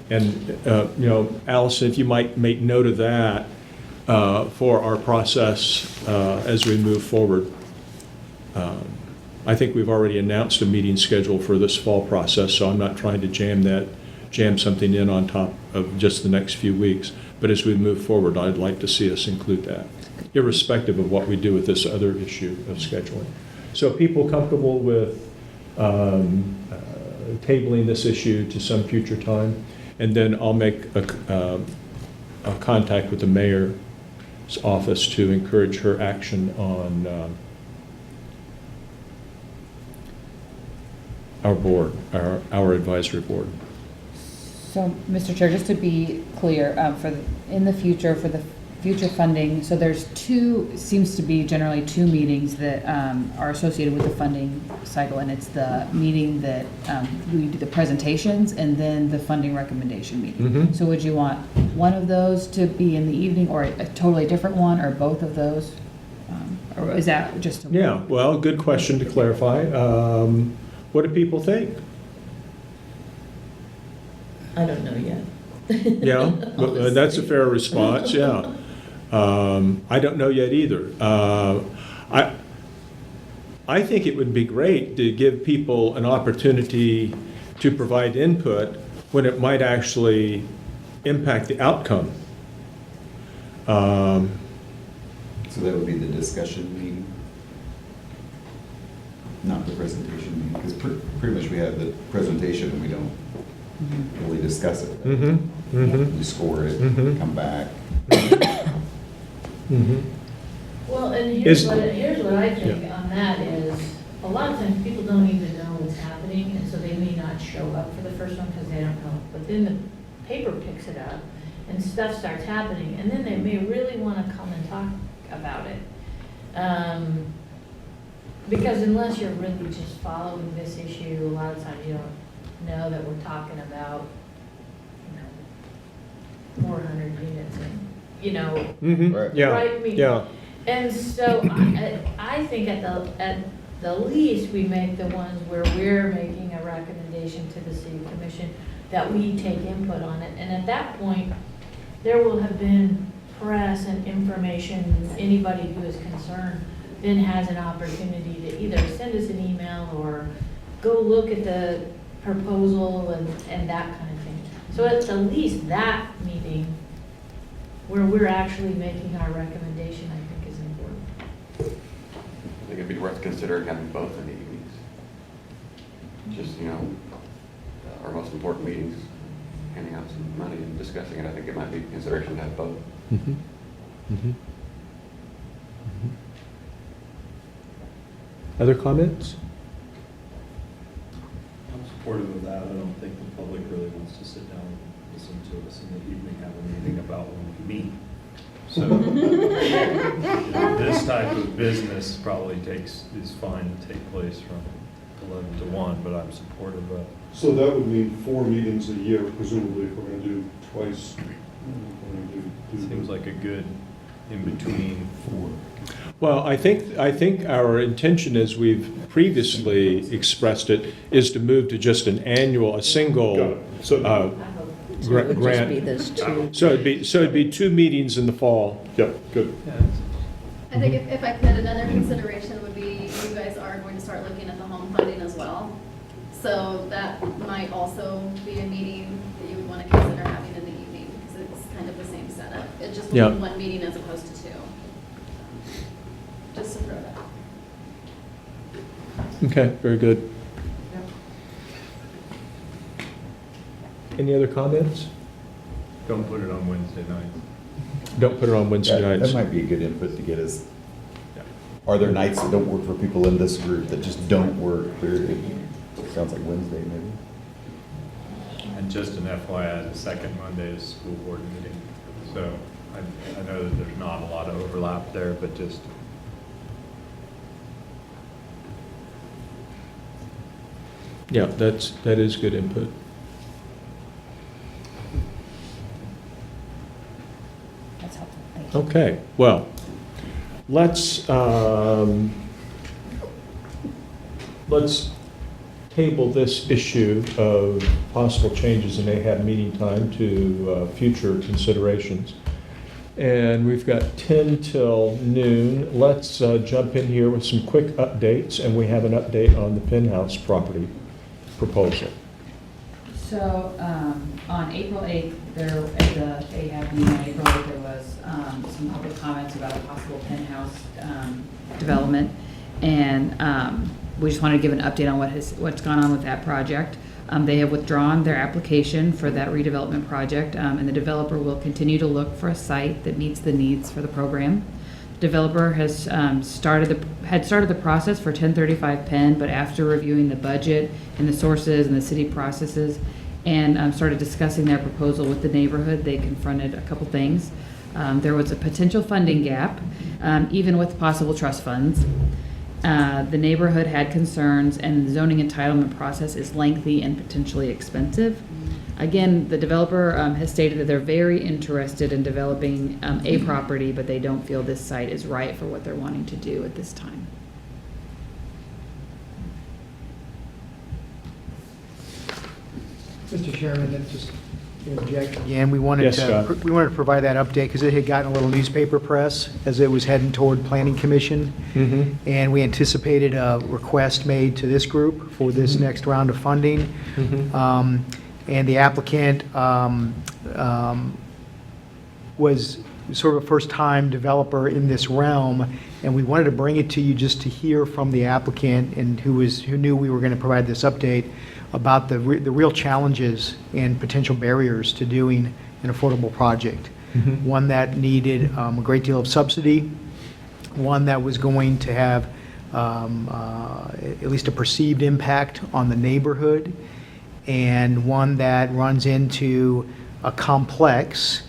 know, Allison, if you might make note of that for our process as we move forward. I think we've already announced a meeting schedule for this fall process, so I'm not trying to jam something in on top of just the next few weeks. But as we move forward, I'd like to see us include that, irrespective of what we do with this other issue of scheduling. So people comfortable with tabling this issue to some future time? And then I'll make a contact with the mayor's office to encourage her action on our board, our advisory board. So, Mr. Chair, just to be clear, in the future, for the future funding, so there's seems to be generally two meetings that are associated with the funding cycle, and it's the meeting that we do the presentations and then the funding recommendation meeting. Mhm. So would you want one of those to be in the evening, or a totally different one, or both of those? Or is that just? Yeah, well, good question to clarify. What do people think? I don't know yet. Yeah, but, that's a fair response, yeah. I don't know yet either. I think it would be great to give people an opportunity to provide input when it might actually impact the outcome. So that would be the discussion meeting? Not the presentation meeting, because pretty much we have the presentation and we don't really discuss it. Mm-hmm, mm-hmm. We score it, Mhm. come back. Mm-hmm. Well, and Is- here's what I think on that is, a lot of times people don't even know what's happening, and so they may not show up for the first one because they don't know. But then the paper picks it up, and stuff starts happening, and then they may really want to come and talk about it. Because unless you're really just following this issue, a lot of times you don't know that we're talking about, 400 units and, Mm-hmm, Right. yeah, Right, I mean- yeah. And so I think at the least, we make the ones where we're making a recommendation to the city commission that we take input on it. And at that point, there will have been press and information. Anybody who is concerned then has an opportunity to either send us an email or go look at the proposal and that kind of thing. So at the least, that meeting where we're actually making our recommendation, I think is important. I think it'd be worth considering having both in the evenings. Just, our most important meetings, handing out some money and discussing it, I think it might be a consideration to have both. Mm-hmm. Mm-hmm. Other comments? I'm supportive of that. I don't think the public really wants to sit down and listen to us in the evening, have a meeting about when we meet. So, this type of business probably is fine to take place from 11 to 1, but I'm supportive of. So that would mean 4 meetings a year, presumably, if we're going to do twice. Seems like a good in-between for. Well, I think our intention, as we've previously expressed it, is to move to just a single Got it. So- So it would just grant. be those two. So it'd be 2 meetings in the fall. Yep, good. I think if I could, another consideration would be you guys are going to start looking at the home funding as well. So that might also be a meeting that you would want to consider having in the evening because it's kind of the same setup. It just will Yeah. be 1 meeting as opposed to 2. Just to throw that out. Okay, very good. Any other comments? Don't put it on Wednesday night. Don't put it on Wednesday That nights. might be a good input to get us. Are there nights that don't work for people in this group that just don't work? Sounds like Wednesday, maybe. And just an FYI, the second Monday is school board meeting. So I know that there's not a lot of overlap there, but just. Yeah, that is good input. That's helpful, thank you. Okay, well, let's table this issue of possible changes in AHAB meeting time to future considerations. And we've got 10 till noon. Let's jump in here with some quick updates, and we have an update on the Penthouse property proposal. So, on April 8th, there, at the AHAB meeting on April 8th, there was some public comments about a possible penthouse development. And we just wanted to give an update on what's gone on with that project. They have withdrawn their application for that redevelopment project, and the developer will continue to look for a site that meets the needs for the program. The developer has started the process for 1035 Penn, but after reviewing the budget and the sources and the city processes, and started discussing their proposal with the neighborhood, they confronted a couple things. There was a potential funding gap, even with possible trust funds. The neighborhood had concerns, and the zoning entitlement process is lengthy and potentially expensive. Again, the developer has stated that they're very interested in developing a property, but they don't feel this site is right for what they're wanting to do at this time. Mr. Chairman, then just interject again. We wanted Yes, to, Scott. we wanted to provide that update because it had gotten a little newspaper press as it was heading toward Planning Commission. And we anticipated a request made to this group for this next round of funding. And the applicant was sort of a first-time developer in this realm, and we wanted to bring it to you just to hear from the applicant and who knew we were going to provide this update about the real challenges and potential barriers to doing an affordable project. One that needed a great deal of subsidy, one that was going to have at least a perceived impact on the neighborhood, and one that runs into a complex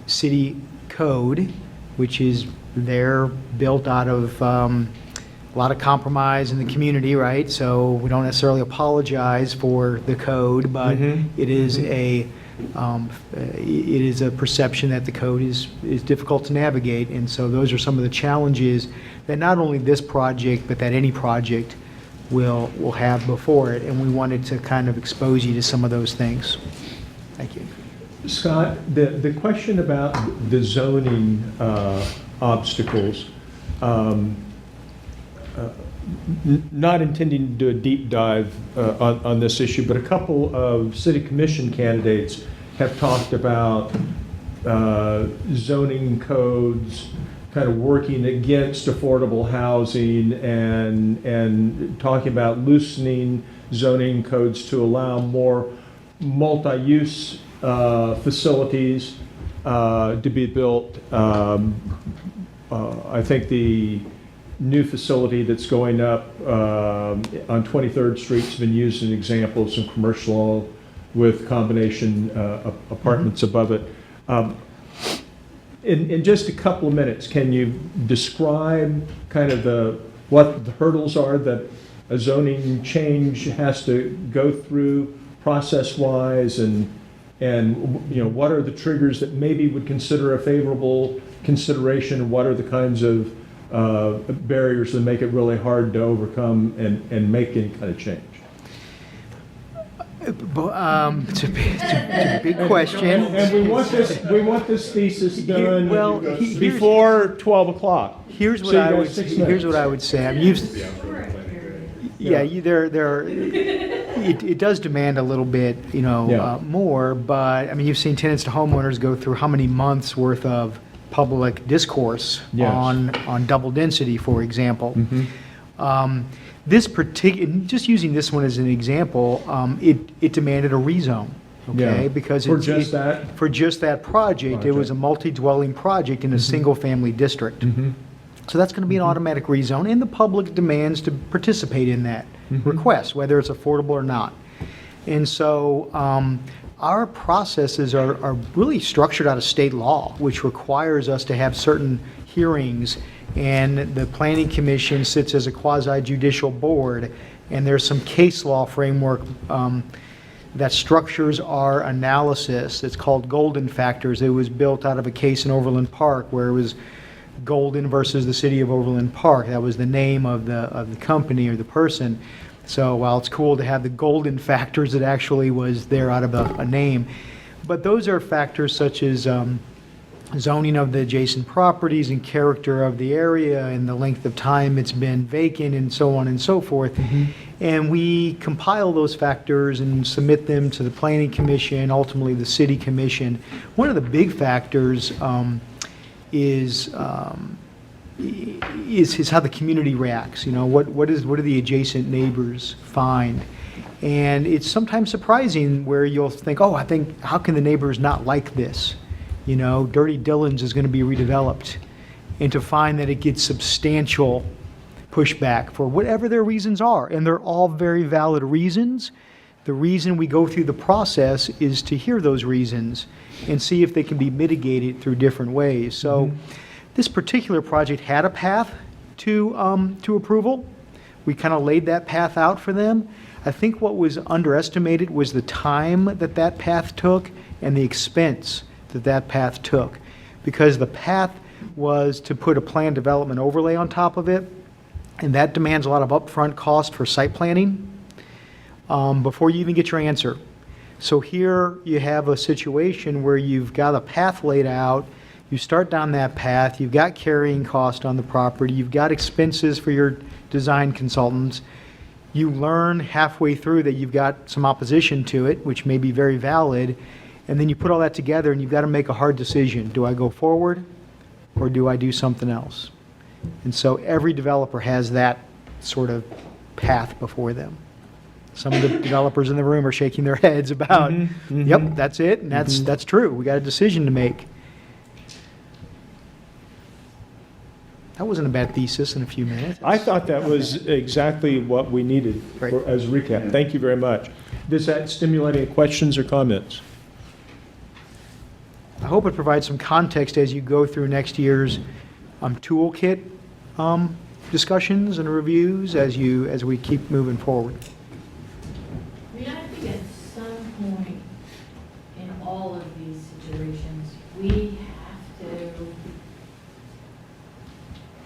city code, which is there built out of a lot of compromise in the community, right? So we don't necessarily apologize for the code, but it is a perception that the code is difficult to navigate, and so those are some of the challenges that not only this project, but that any project will have before it, and we wanted to kind of expose you to some of those things. Thank you. Scott, the question about the zoning obstacles, not intending to do a deep dive on this issue, but a couple of city commission candidates have talked about zoning codes kind of working against affordable housing and talking about loosening zoning codes to allow more multi-use facilities to be built. I think the new facility that's going up on 23rd Street has been used as an example of some commercial with combination apartments above it. In just a couple of minutes, can you describe kind of what the hurdles are that a zoning change has to go through process-wise, and what are the triggers that maybe would consider a favorable consideration, and what are the kinds of barriers that make it really hard to overcome and make any kind of change? It's a big question. And we want this thesis done before 12 o'clock. Here's what I would say. I mean, it does demand a little bit, more. But I mean, you've seen tenants to homeowners go through how many months worth of public discourse on double density, for example. This particular, just using this one as an example, it demanded a rezone. Okay, because for just that project, it was a multi-dwelling project in a single-family district. So that's going to be an automatic rezone, and the public demands to participate in that request, whether it's affordable or not. And so our processes are really structured out of state law, which requires us to have certain hearings, and the Planning Commission sits as a quasi-judicial board, and there's some case law framework that structures our analysis. It's called Golden Factors. It was built out of a case in Overland Park where it was Golden versus the city of Overland Park. That was the name of the company or the person. So while it's cool to have the Golden Factors, it actually was there out of a name. But those are factors such as zoning of the adjacent properties and character of the area and the length of time it's been vacant and so on and so forth. And we compile those factors and submit them to the Planning Commission, ultimately the City Commission. One of the big factors is how the community reacts. What do the adjacent neighbors find? And it's sometimes surprising where you'll think, how can the neighbors not like this? Dirty Dillon's is going to be redeveloped, and to find that it gets substantial pushback for whatever their reasons are, and they're all very valid reasons. The reason we go through the process is to hear those reasons and see if they can be mitigated through different ways. So this particular project had a path to approval. We kind of laid that path out for them. I think what was underestimated was the time that that path took and the expense that that path took. Because the path was to put a planned development overlay on top of it, and that demands a lot of upfront cost for site planning before you even get your answer. So here you have a situation where you've got a path laid out, you start down that path, you've got carrying cost on the property, you've got expenses for your design consultants, you learn halfway through that you've got some opposition to it, which may be very valid, and then you put all that together and you've got to make a hard decision. Do I go forward or do I do something else? And so every developer has that sort of path before them. Some of the developers in the room are shaking their heads about, yep, that's it, and that's true. We got a decision to make. That wasn't a bad thesis in a few minutes. I thought that was exactly what we needed as a recap. Thank you very much. Does that stimulate any questions or comments? I hope it provides some context as you go through next year's toolkit discussions and reviews as we keep moving forward. I mean, I think at some point in all of these situations, we have to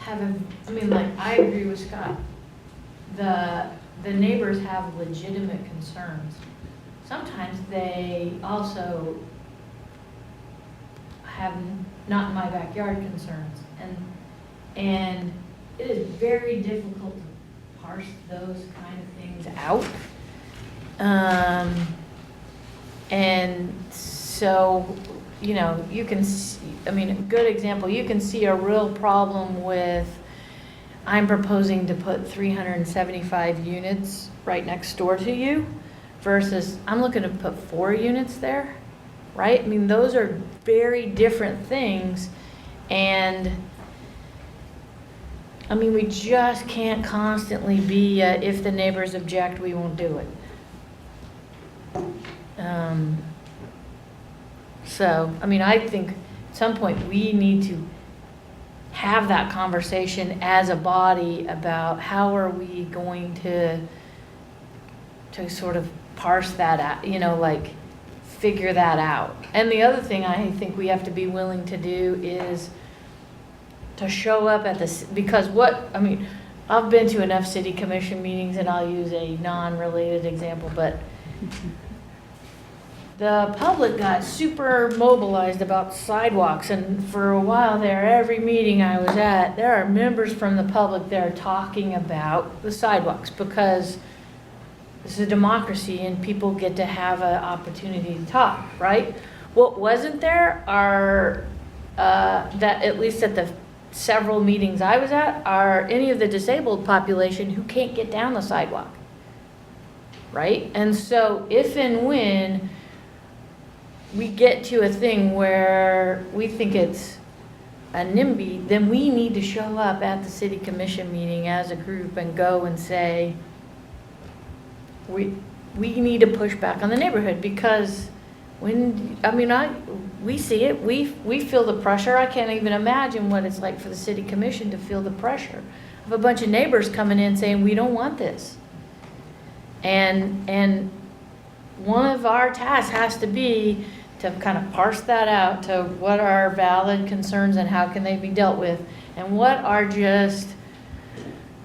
I mean, like, I agree with Scott. The neighbors have legitimate concerns. Sometimes they also have not in my backyard concerns. And it is very difficult to parse those kind of things out. And so, you know, you can see, I mean, a good example, you can see a real problem with, I'm proposing to put 375 units right next door to you versus I'm looking to put 4 units there, right? I mean, those are very different things. And I mean, we just can't constantly be, if the neighbors object, we won't do it. So, I mean, I think at some point we need to have that conversation as a body about how are we going to sort of parse that out, you know, like figure that out. And the other thing I think we have to be willing to do is to show up at this, because I mean, I've been to enough city commission meetings, and I'll use a non-related example, but the public got super mobilized about sidewalks, and for a while there, every meeting I was at, there are members from the public there talking about the sidewalks, because this is a democracy and people get to have an opportunity to talk, right? What wasn't there are, that at least at the several meetings I was at, are any of the disabled population who can't get down the sidewalk, right? And so if and when we get to a thing where we think it's a NIMBY, then we need to show up at the city commission meeting as a group and go and say, we need to push back on the neighborhood, because when, I mean, we see it, we feel the pressure. I can't even imagine what it's like for the city commission to feel the pressure of a bunch of neighbors coming in saying, we don't want this. And one of our tasks has to be to kind of parse that out to what are valid concerns and how can they be dealt with, and what are just,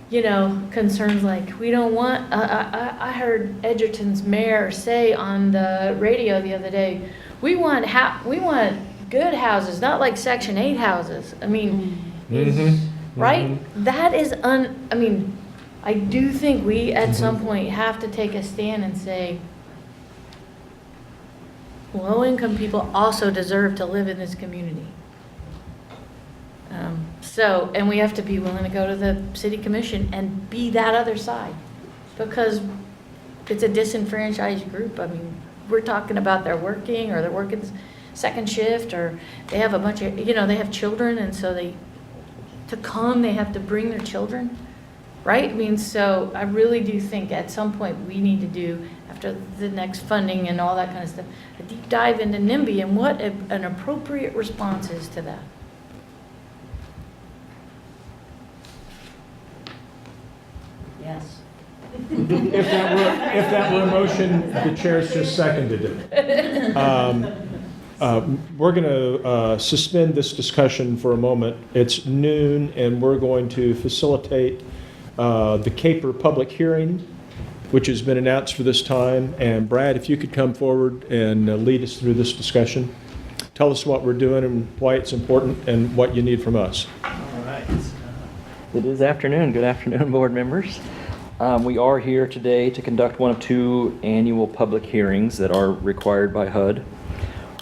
you know, concerns like we don't want, I heard Edgerton's mayor say on the radio the other day, we want good houses, not like Section 8 houses. I mean, right? That is I mean, I do think we at some point have to take a stand and say, low-income people also deserve to live in this community. And we have to be willing to go to the city commission and be that other side, because it's a disenfranchised group. I mean, we're talking about they're working second shift, or they have a bunch of, you know, they have children, and so they have to bring their children, right? I mean, so I really do think at some point we need to have after the next funding and all that kind of stuff, a deep dive into NIMBY and what an appropriate response is to that. Yes. If that were a motion, the chair's just seconded it. We're going to suspend this discussion for a moment. It's noon, and we're going to facilitate the Caper public hearing, which has been announced for this time. And Brad, if you could come forward and lead us through this discussion. Tell us what we're doing and why it's important and what you need from us. All right. It is afternoon. Good afternoon, board members. We are here today to conduct one of two annual public hearings that are required by HUD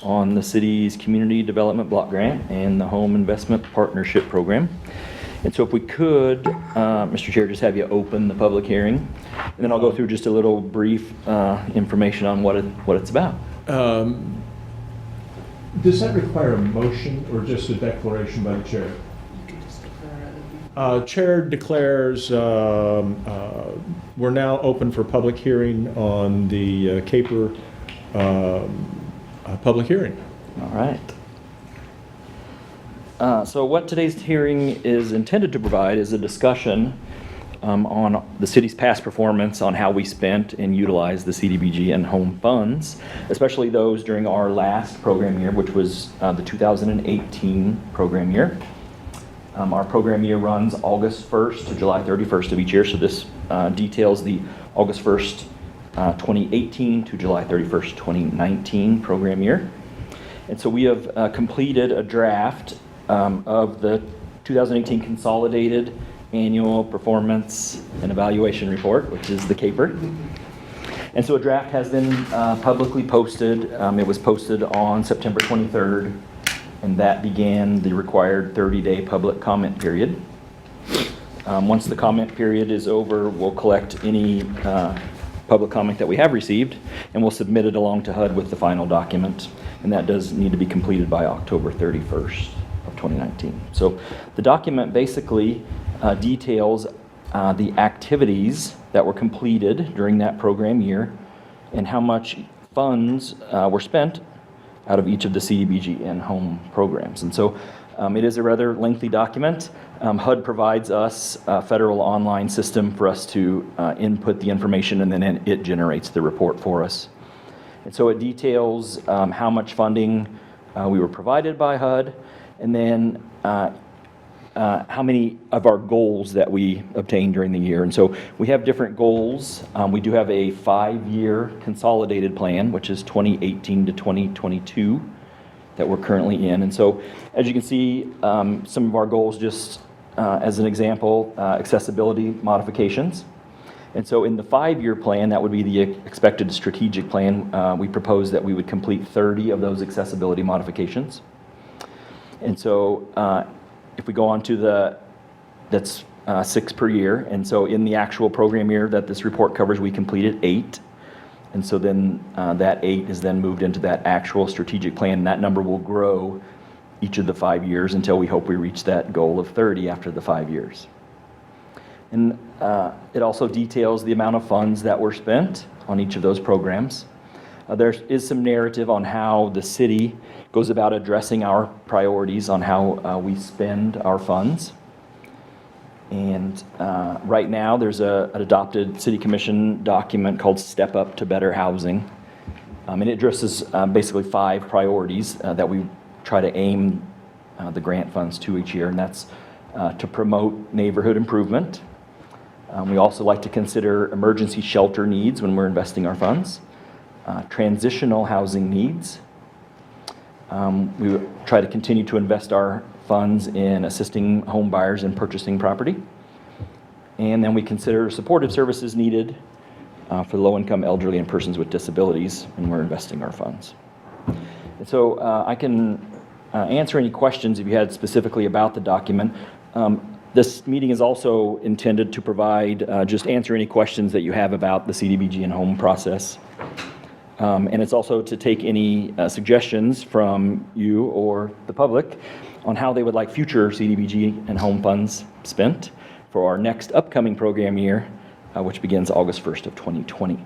on the city's Community Development Block Grant and the Home Investment Partnership Program. And so if we could, Mr. Chair, just have you open the public hearing, and then I'll go through just a little brief information on what it's about. Does that require a motion or just a declaration by the chair? You could just declare it. Chair declares we're now open for public hearing on the Caper public hearing. All right. So what today's hearing is intended to provide is a discussion on the city's past performance on how we spent and utilized the CDBG and home funds, especially those during our last program year, which was the 2018 program year. Our program year runs August 1st to July 31st of each year, so this details the August 1st, 2018 to July 31st, 2019 program year. And so we have completed a draft of the 2018 Consolidated Annual Performance and Evaluation Report, which is the CAPER. And so a draft has been publicly posted. It was posted on September 23rd, and that began the required 30-day public comment period. Once the comment period is over, we'll collect any public comment that we have received, and we'll submit it along to HUD with the final document. And that does need to be completed by October 31st of 2019. So the document basically details the activities that were completed during that program year and how much funds were spent out of each of the CDBG and home programs. And so it is a rather lengthy document. HUD provides us a federal online system for us to input the information, and then it generates the report for us. And so it details how much funding we were provided by HUD, and then how many of our goals that we obtained during the year. And so we have different goals. We do have a 5-year consolidated plan, which is 2018 to 2022, that we're currently in. And so as you can see, some of our goals, just as an example, accessibility modifications. And so in the 5-year plan, that would be the expected strategic plan, we propose that we would complete 30 of those accessibility modifications. And so if we go on to that's 6 per year. And so in the actual program year that this report covers, we completed 8. And so then that 8 is then moved into that actual strategic plan. And that number will grow each of the 5 years until we hope we reach that goal of 30 after the 5 years. And it also details the amount of funds that were spent on each of those programs. There is some narrative on how the city goes about addressing our priorities on how we spend our funds. And right now there's an adopted City Commission document called Step Up to Better Housing. And it addresses basically 5 priorities that we try to aim the grant funds to each year. And that's to promote neighborhood improvement. We also like to consider emergency shelter needs when we're investing our funds. Transitional housing needs. We try to continue to invest our funds in assisting home buyers in purchasing property. And then we consider supportive services needed for low-income elderly and persons with disabilities when we're investing our funds. And so I can answer any questions if you had specifically about the document. This meeting is also intended to provide, just answer any questions that you have about the CDBG and home process. And it's also to take any suggestions from you or the public on how they would like future CDBG and home funds spent for our next upcoming program year, which begins August 1st of 2020.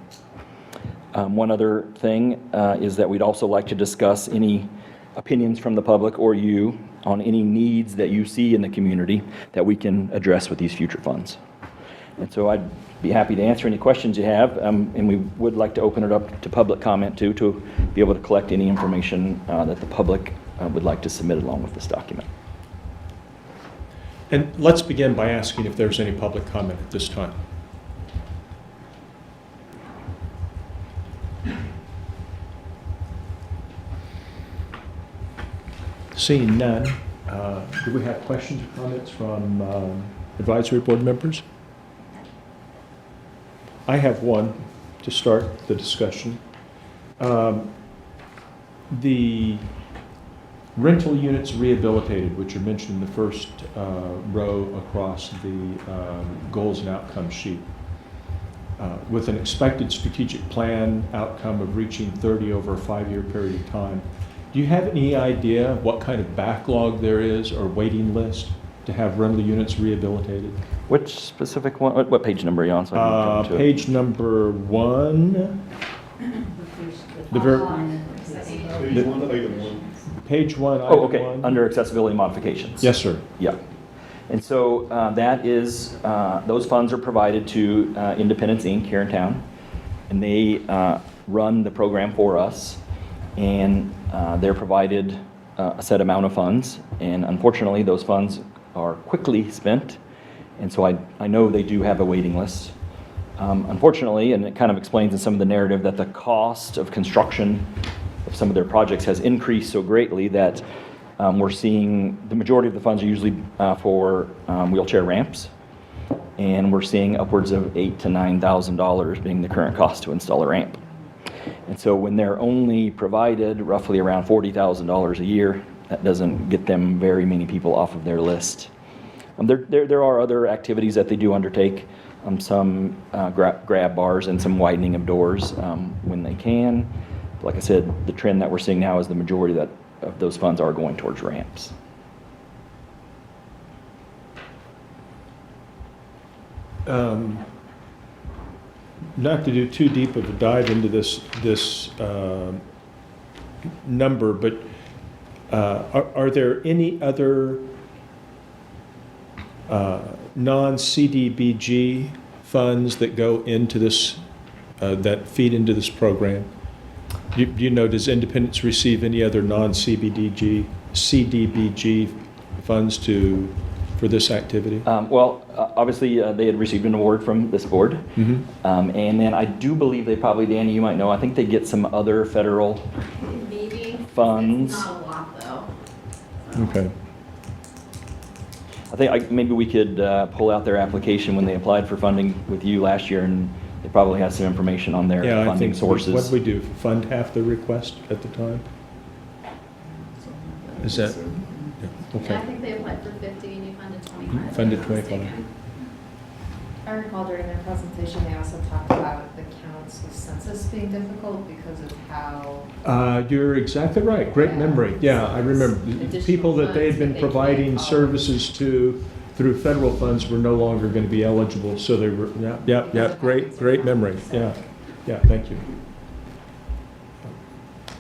One other thing is that we'd also like to discuss any opinions from the public or you on any needs that you see in the community that we can address with these future funds. And so I'd be happy to answer any questions you have, and we would like to open it up to public comment too, to be able to collect any information that the public would like to submit along with this document. And let's begin by asking if there's any public comment at this time. Seeing none, do we have questions or comments from advisory board members? I have one to start the discussion. The rental units rehabilitated, which are mentioned in the first row across the goals and outcomes sheet, with an expected strategic plan outcome of reaching 30 over a 5-year period of time. Do you have any idea what kind of backlog there is or waiting list to have rental units rehabilitated? Which specific one? What page number are you on? So I can jump to it? Page number 1. The Page 1, item 1. Page 1, Oh, item okay, 1. under accessibility modifications. Yes, sir. Yeah. And so that is, those funds are provided to Independence Inc. here in town, and they run the program for us, and they're provided a set amount of funds, and unfortunately, those funds are quickly spent, and so I know they do have a waiting list. Unfortunately, and it kind of explains in some of the narrative, that the cost of construction of some of their projects has increased so greatly that we're seeing the majority of the funds are usually for wheelchair ramps, and we're seeing upwards of $8,000 to $9,000 being the current cost to install a ramp. And so when they're only provided roughly around $40,000 a year, that doesn't get them very many people off of their list. There are other activities that they do undertake, some grab bars and some widening of doors when they can. Like I said, the trend that we're seeing now is the majority of those funds are going towards ramps. Not to do too deep of a dive into this number, but are there any other non-CDBG funds that go into this, that feed into this program? Do you know, does Independence receive any other non-CDBG funds for this activity? Well, obviously, they had received an award from this board. Mm-hmm. And then I do believe they probably, Danny, you might know, I think they get some other federal Maybe. funds. It's not a lot, though. Okay. I think maybe we could pull out their application when they applied for funding with you last year, and they probably have some information on their Yeah, I funding think, sources. what did we do, fund half the request at the time? Is that, yeah, Yeah, I okay. think they applied for 50 and you funded 25. Funded if I'm not 25. mistaken. I recall during their presentation, they also talked about the counts with census being difficult because of how. You're exactly right, great memory. Yeah, I remember, Additional people that they had funds been that they can't providing follow. services to through federal funds were no longer going to be eligible, so they were, yeah, great memory, yeah, thank you.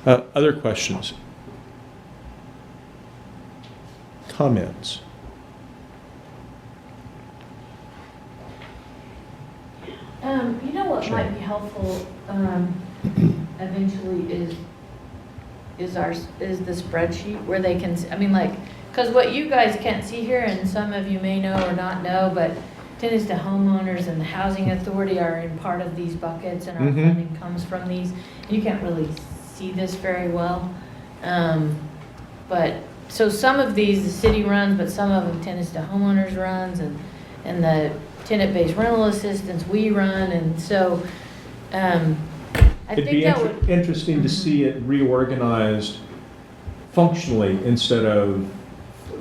Other questions? Comments? You know what might be helpful, eventually is the spreadsheet where they can, I mean, like, because what you guys can't see here, and some of you may know or not know, but tenants to homeowners and the housing authority are in part of these buckets, and our Mhm. funding comes from these. You can't really see this very well. But, so some of these, the city runs, but some of them tenants to homeowners runs, and the tenant-based rental assistance we run, and so, I It'd think be that would. interesting to see it reorganized functionally instead of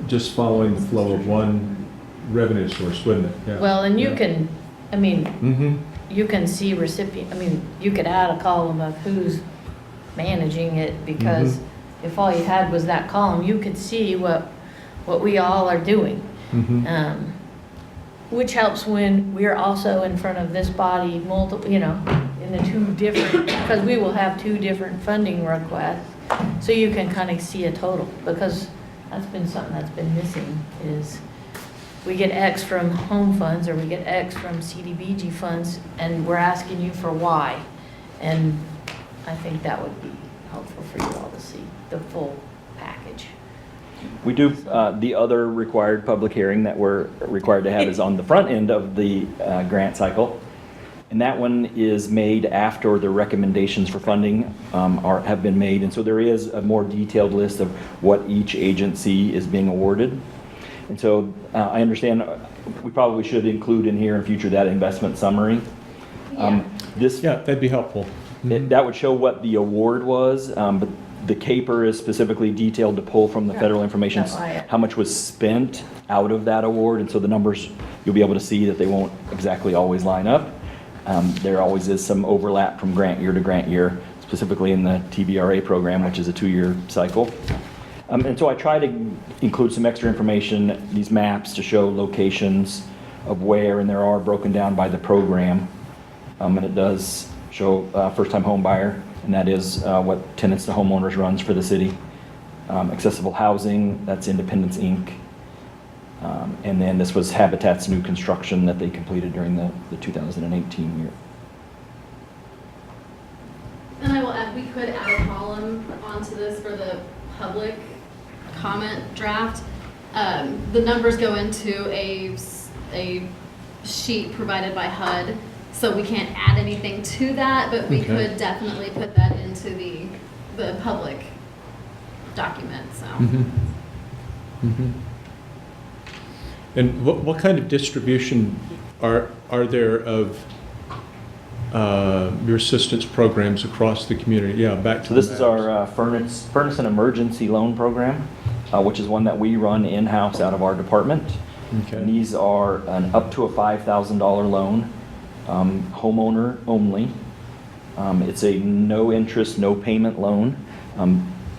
just following the flow of one revenue source, wouldn't it? Yeah. Well, and you Yeah. can, I mean, Mm-hmm. you can see recipient, I mean, you could add a column of who's managing it, because if all you had was that column, you could see what we all are doing. Mm-hmm. Which helps when we're also in front of this body multiple, in the two different, because we will have two different funding requests, so you can kind of see a total, because that's been something that's been missing, is we get X from home funds, or we get X from CDBG funds, and we're asking you for Y. And I think that would be helpful for you all to see the full package. We do, the other required public hearing that we're required to have is on the front end of the grant cycle. And that one is made after the recommendations for funding have been made. And so there is a more detailed list of what each agency is being awarded. And so I understand we probably should include in here in future that investment summary. Yeah, that'd be helpful. That would show what the award was, but the CAPER is specifically detailed to pull from the federal information how much was spent out of that award. And so the numbers, you'll be able to see that they won't exactly always line up. There always is some overlap from grant year to grant year, specifically in the TBRA program, which is a 2-year cycle. And so I try to include some extra information, these maps to show locations of where, and there are broken down by the program. And it does show first-time home buyer, and that is what Tenants to Homeowners runs for the city. Accessible housing, that's Independence Inc. And then this was Habitat's new construction that they completed during the 2018 year. And I will add, we could add a column onto this for the public comment draft. The numbers go into a sheet provided by HUD, so we can't add anything to that, but we could definitely put that into the public document, so. And what kind of distribution are there of your assistance programs across the community? Yeah, back to So this is our Furnace and Emergency Loan Program, which is one that we run in-house out of our department. Okay. And these are an up to a $5,000 loan, homeowner only. It's a no interest, no payment loan.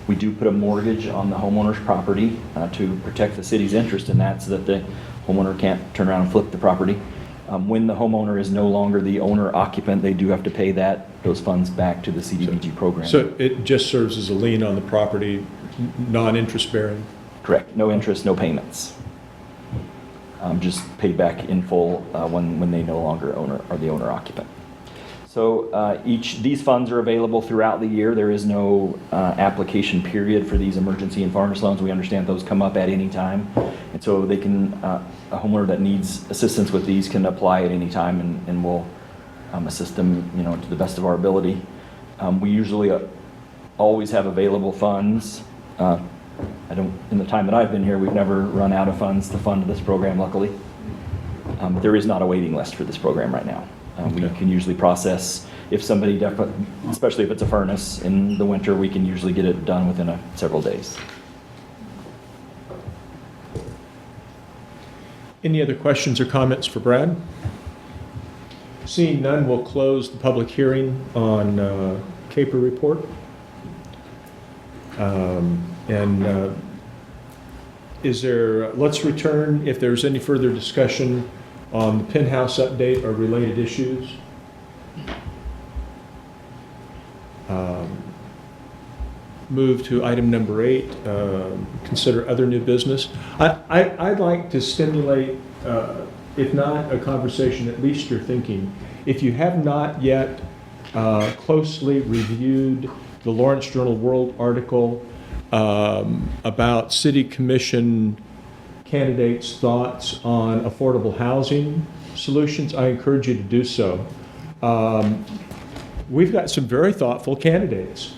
We do put a mortgage on the homeowner's property to protect the city's interest in that, so that the homeowner can't turn around and flip the property. When the homeowner is no longer the owner occupant, they do have to pay those funds back to the CDBG program. So it just serves as a lien on the property, non-interest bearing? Correct. No interest, no payments. Just paid back in full when they no longer are the owner occupant. So these funds are available throughout the year. There is no application period for these emergency and furnace loans. We understand those come up at any time. And so they can, a homeowner that needs assistance with these can apply at any time, and we'll assist them, to the best of our ability. We usually always have available funds. In the time that I've been here, we've never run out of funds to fund this program, luckily. There is not a waiting list for this program right now. We can usually process, if somebody, especially if it's a furnace in the winter, we can usually get it done within several days. Any other questions or comments for Brad? Seeing none, we'll close the public hearing on CAPER report. Let's return if there's any further discussion on the Penthouse update or related issues. Move to item number 8, consider other new business. I'd like to stimulate, if not a conversation, at least your thinking. If you have not yet closely reviewed the Lawrence Journal World article about City Commission candidates' thoughts on affordable housing solutions, I encourage you to do so. We've got some very thoughtful candidates,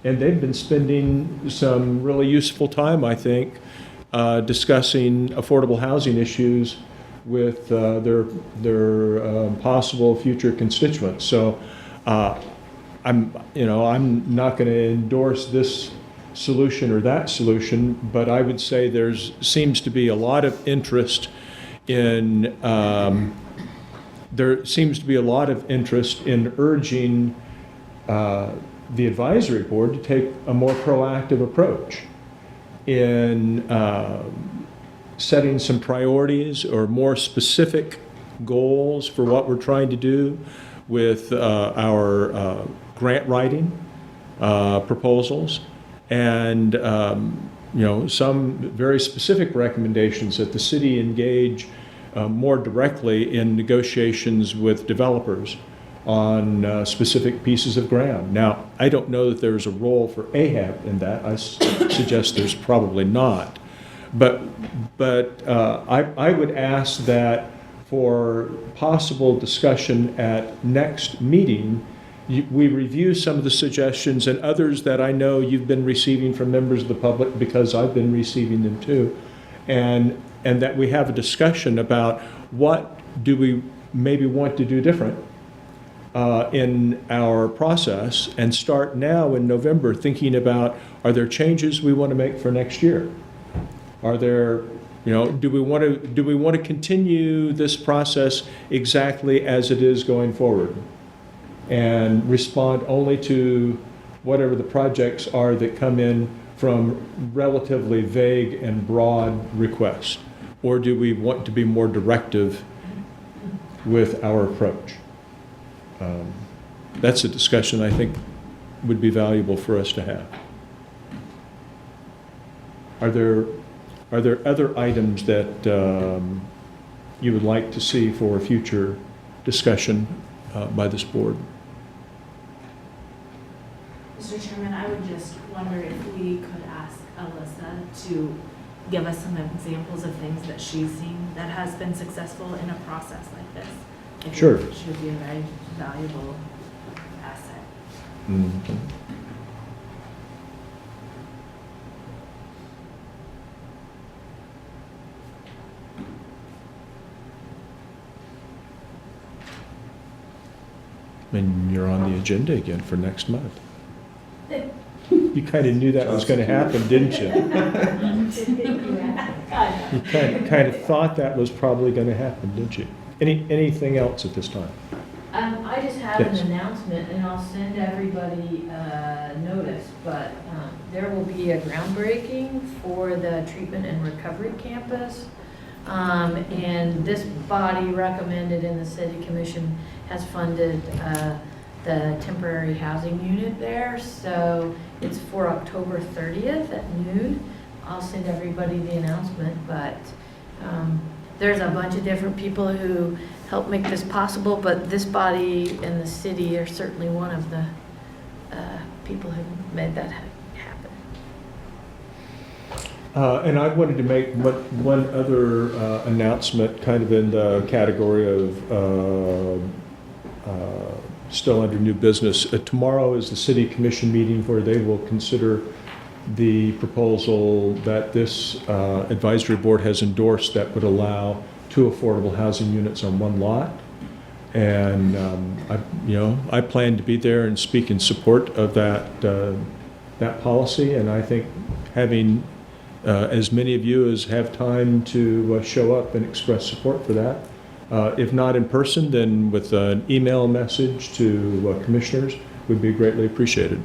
and they've been spending some really useful time, I think, discussing affordable housing issues with their possible future constituents. So I'm not going to endorse this solution or that solution, but I would say seems to be a lot of interest in urging the advisory board to take a more proactive approach in setting some priorities or more specific goals for what we're trying to do with our grant writing proposals and some very specific recommendations that the city engage more directly in negotiations with developers on specific pieces of ground. Now, I don't know that there's a role for AHAB in that. I suggest there's probably not. But I would ask that for possible discussion at next meeting, we review some of the suggestions and others that I know you've been receiving from members of the public because I've been receiving them too, and that we have a discussion about what do we maybe want to do different in our process, and start now in November thinking about, are there changes we want to make for next year? Are there, do we want to continue this process exactly as it is going forward and respond only to whatever the projects are that come in from relatively vague and broad requests? Or do we want to be more directive with our approach? That's a discussion I think would be valuable for us to have. Are there other items that you would like to see for future discussion by this board? Mr. Chairman, I would just wonder if we could ask Alyssa to give us some examples of things that she's seen that has been successful in a process like this. I think Sure. it should be a very valuable asset. Mm-hmm. And you're on the agenda again for next month. You kind of knew that was going to happen, didn't you? You kind of thought that was probably going to happen, didn't you? Anything else at this time? I just have Yes. an announcement, and I'll send everybody a notice, but there will be a groundbreaking for the treatment and recovery campus. And this body recommended, and the city commission has funded the temporary housing unit there. So it's for October 30th at noon. I'll send everybody the announcement, but there's a bunch of different people who help make this possible, but this body and the city are certainly one of the people who made that happen. And I wanted to make one other announcement, kind of in the category of still under new business. Tomorrow is the city commission meeting where they will consider the proposal that this advisory board has endorsed that would allow 2 affordable housing units on 1 lot. And I plan to be there and speak in support of that policy. And I think having as many of you as have time to show up and express support for that, if not in person, then with an email message to commissioners, would be greatly appreciated.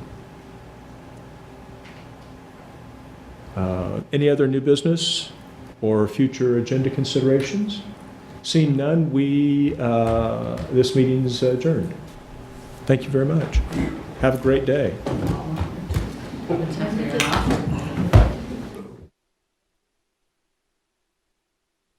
Any other new business or future agenda considerations? Seeing none, this meeting is adjourned. Thank you very much. Have a great day.